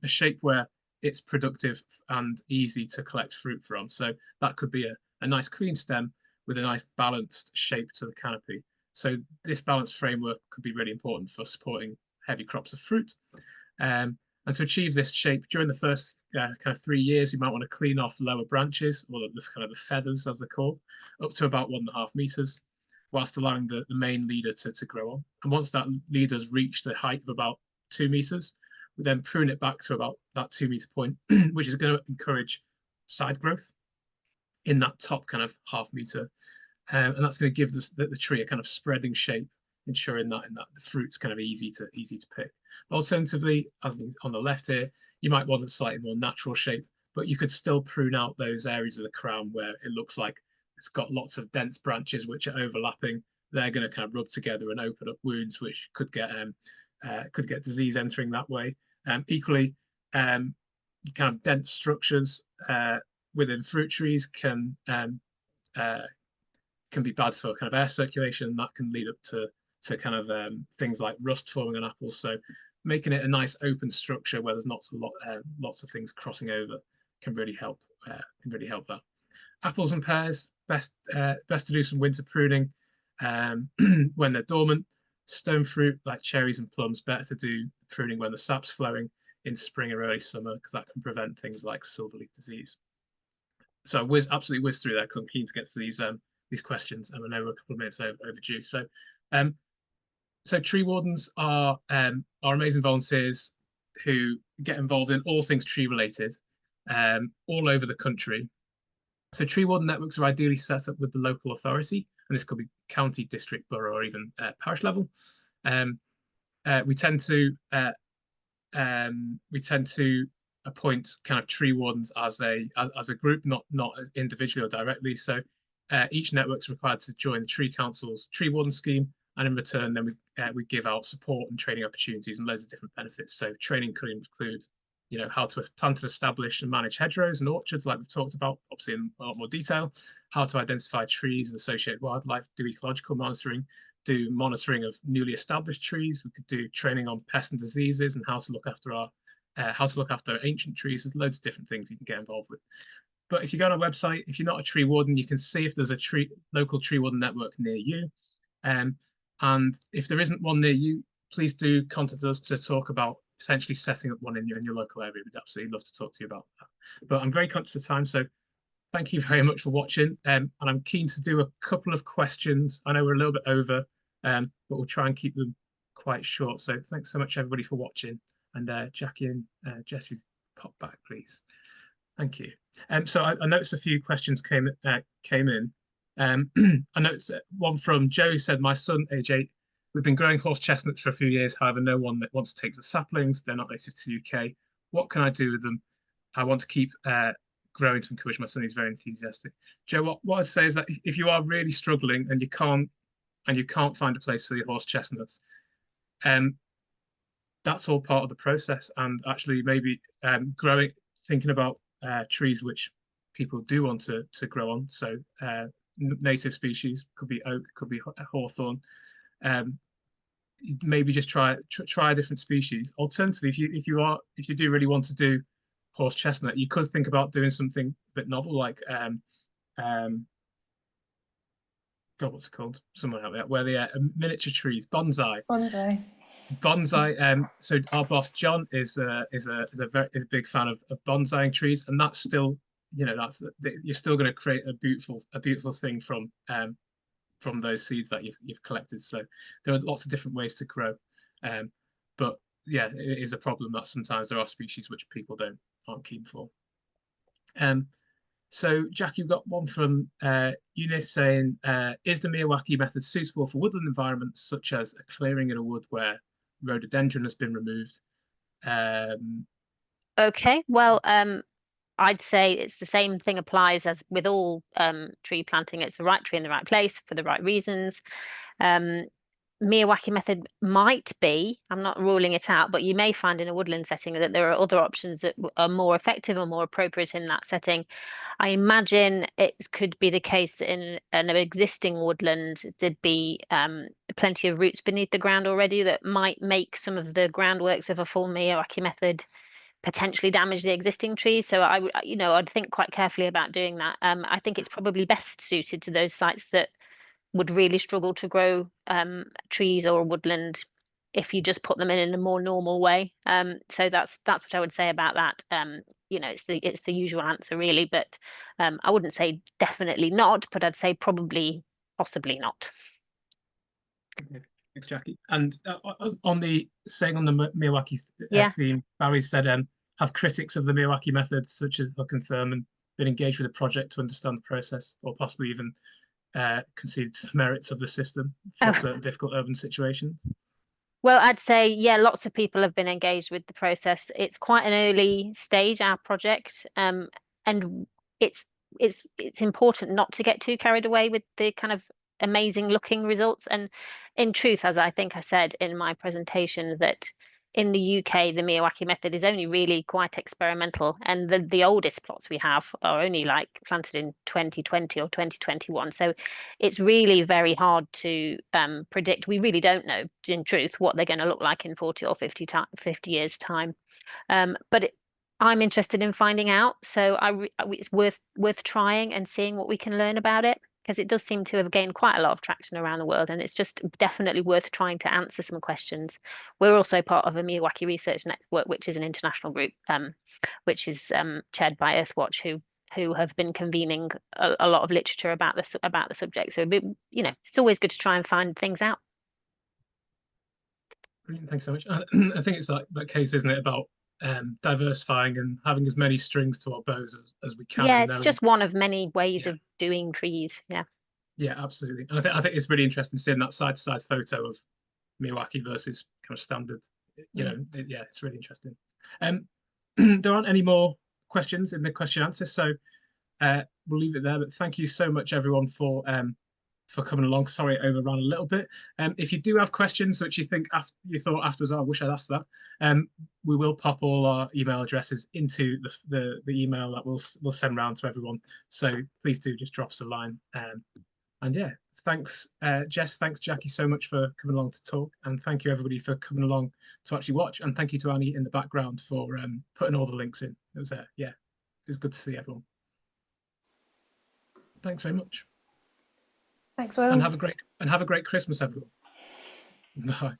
a shape where it's productive and easy to collect fruit from. So that could be a nice clean stem with a nice balanced shape to the canopy. So this balanced framework could be really important for supporting heavy crops of fruit. And to achieve this shape, during the first kind of 3 years, you might want to clean off lower branches, or the kind of the feathers, as they're called, up to about 1.5 meters, whilst allowing the main leader to grow on. And once that leader's reached the height of about 2 meters, we then prune it back to about that 2 meter point, which is going to encourage side growth in that top kind of half meter. And that's going to give the tree a kind of spreading shape, ensuring that the fruit's kind of easy to pick. Alternatively, as on the left here, you might want a slightly more natural shape, but you could still prune out those areas of the crown where it looks like it's got lots of dense branches which are overlapping. They're going to kind of rub together and open up wounds, which could get disease entering that way. Equally, kind of dense structures within fruit trees can be bad for kind of air circulation, and that can lead up to kind of things like rust forming on apples. So making it a nice open structure where there's not lots of things crossing over can really help that. Apples and pears, best to do some winter pruning when they're dormant. Stone fruit like cherries and plums, better to do pruning when the sap's flowing in spring or early summer, because that can prevent things like silverleaf disease. So I absolutely whizzed through there because I'm keen to get to these questions, and I know we're a couple of minutes overdue. So tree wardens are amazing volunteers who get involved in all things tree related all over the country. So tree warden networks are ideally set up with the local authority, and this could be county, district, borough, or even parish level. We tend to appoint kind of tree wardens as a group, not individually or directly. So each network is required to join the Tree Council's tree warden scheme, and in return, then we give out support and training opportunities and loads of different benefits. So training could include, how to plant and establish and manage hedgerows and orchards, like we've talked about, obviously in a lot more detail, how to identify trees and associated wildlife, do ecological monitoring, do monitoring of newly established trees. We could do training on pests and diseases and how to look after ancient trees. There's loads of different things you can get involved with. But if you go on a website, if you're not a tree warden, you can see if there's a local tree warden network near you. And if there isn't one near you, please do contact us to talk about potentially setting up one in your local area. We'd absolutely love to talk to you about that. But I'm very conscious of time, so thank you very much for watching. And I'm keen to do a couple of questions. I know we're a little bit over, but we'll try and keep them quite short. So thanks so much, everybody, for watching. And Jackie and Jess, you pop back, please. Thank you. So I noticed a few questions came in. I know it's one from Joe said, my son, age 8, we've been growing horse chestnuts for a few years. However, no one that wants to take the saplings. They're not native to the UK. What can I do with them? I want to keep growing to encourage my son. He's very enthusiastic. Joe, what I'd say is that if you are really struggling and you can't find a place for your horse chestnuts, that's all part of the process. And actually, maybe thinking about trees which people do want to grow on. So native species could be oak, could be hawthorn. Maybe just try a different species. Alternatively, if you do really want to do horse chestnut, you could think about doing something a bit novel, like God, what's it called? Someone help me out. Where they miniature trees, bonsai. Bonsai. So our boss John is a big fan of bonsaiing trees, and that's still, you're still going to create a beautiful thing from those seeds that you've collected. So there are lots of different ways to grow, but yeah, it is a problem that sometimes there are species which people aren't keen for. So Jack, you've got one from Eunice saying, is the Miyawaki method suitable for woodland environments such as a clearing in a wood where rhododendron has been removed? Okay, well, I'd say it's the same thing applies as with all tree planting. It's the right tree in the right place for the right reasons. Miyawaki method might be, I'm not ruling it out, but you may find in a woodland setting that there are other options that are more effective or more appropriate in that setting. I imagine it could be the case that in an existing woodland, there'd be plenty of roots beneath the ground already that might make some of the groundworks of a full Miyawaki method potentially damage the existing trees. So I'd think quite carefully about doing that. I think it's probably best suited to those sites that would really struggle to grow trees or a woodland if you just put them in a more normal way. So that's what I would say about that. It's the usual answer really, but I wouldn't say definitely not, but I'd say probably possibly not. Okay. Thanks, Jackie. And on the Miyawaki theme, Barry said, have critics of the Miyawaki method, such as Hook and Thurman, been engaged with the project to understand the process, or possibly even conceded the merits of the system for certain difficult urban situations? Well, I'd say, yeah, lots of people have been engaged with the process. It's quite an early stage, our project, and it's important not to get too carried away with the kind of amazing looking results. And in truth, as I think I said in my presentation, that in the UK, the Miyawaki method is only really quite experimental, and the oldest plots we have are only like planted in 2020 or 2021. So it's really very hard to predict. We really don't know, in truth, what they're going to look like in 40 or 50 years' time. But I'm interested in finding out, so it's worth trying and seeing what we can learn about it, because it does seem to have gained quite a lot of traction around the world, and it's just definitely worth trying to answer some questions. We're also part of a Miyawaki Research Network, which is an international group, which is chaired by Earthwatch, who have been convening a lot of literature about the subject. So it's always good to try and find things out. Brilliant, thanks so much. I think it's that case, isn't it, about diversifying and having as many strings to our bows as we can. Yeah, it's just one of many ways of doing trees. Yeah, absolutely. And I think it's really interesting seeing that side-to-side photo of Miyawaki versus kind of standard. It's really interesting. There aren't any more questions in the question answer, so we'll leave it there. But thank you so much, everyone, for coming along. Sorry, it overran a little bit. If you do have questions which you think you thought afterwards, I wish I'd asked that, we will pop all our email addresses into the email that we'll send around to everyone. So please do just drop us a line. And yeah, thanks, Jess. Thanks, Jackie, so much for coming along to talk. And thank you, everybody, for coming along to actually watch. And thank you to Annie in the background for putting all the links in. It was good to see everyone. Thanks very much. Thanks, Will. And have a great Christmas, everyone. Bye.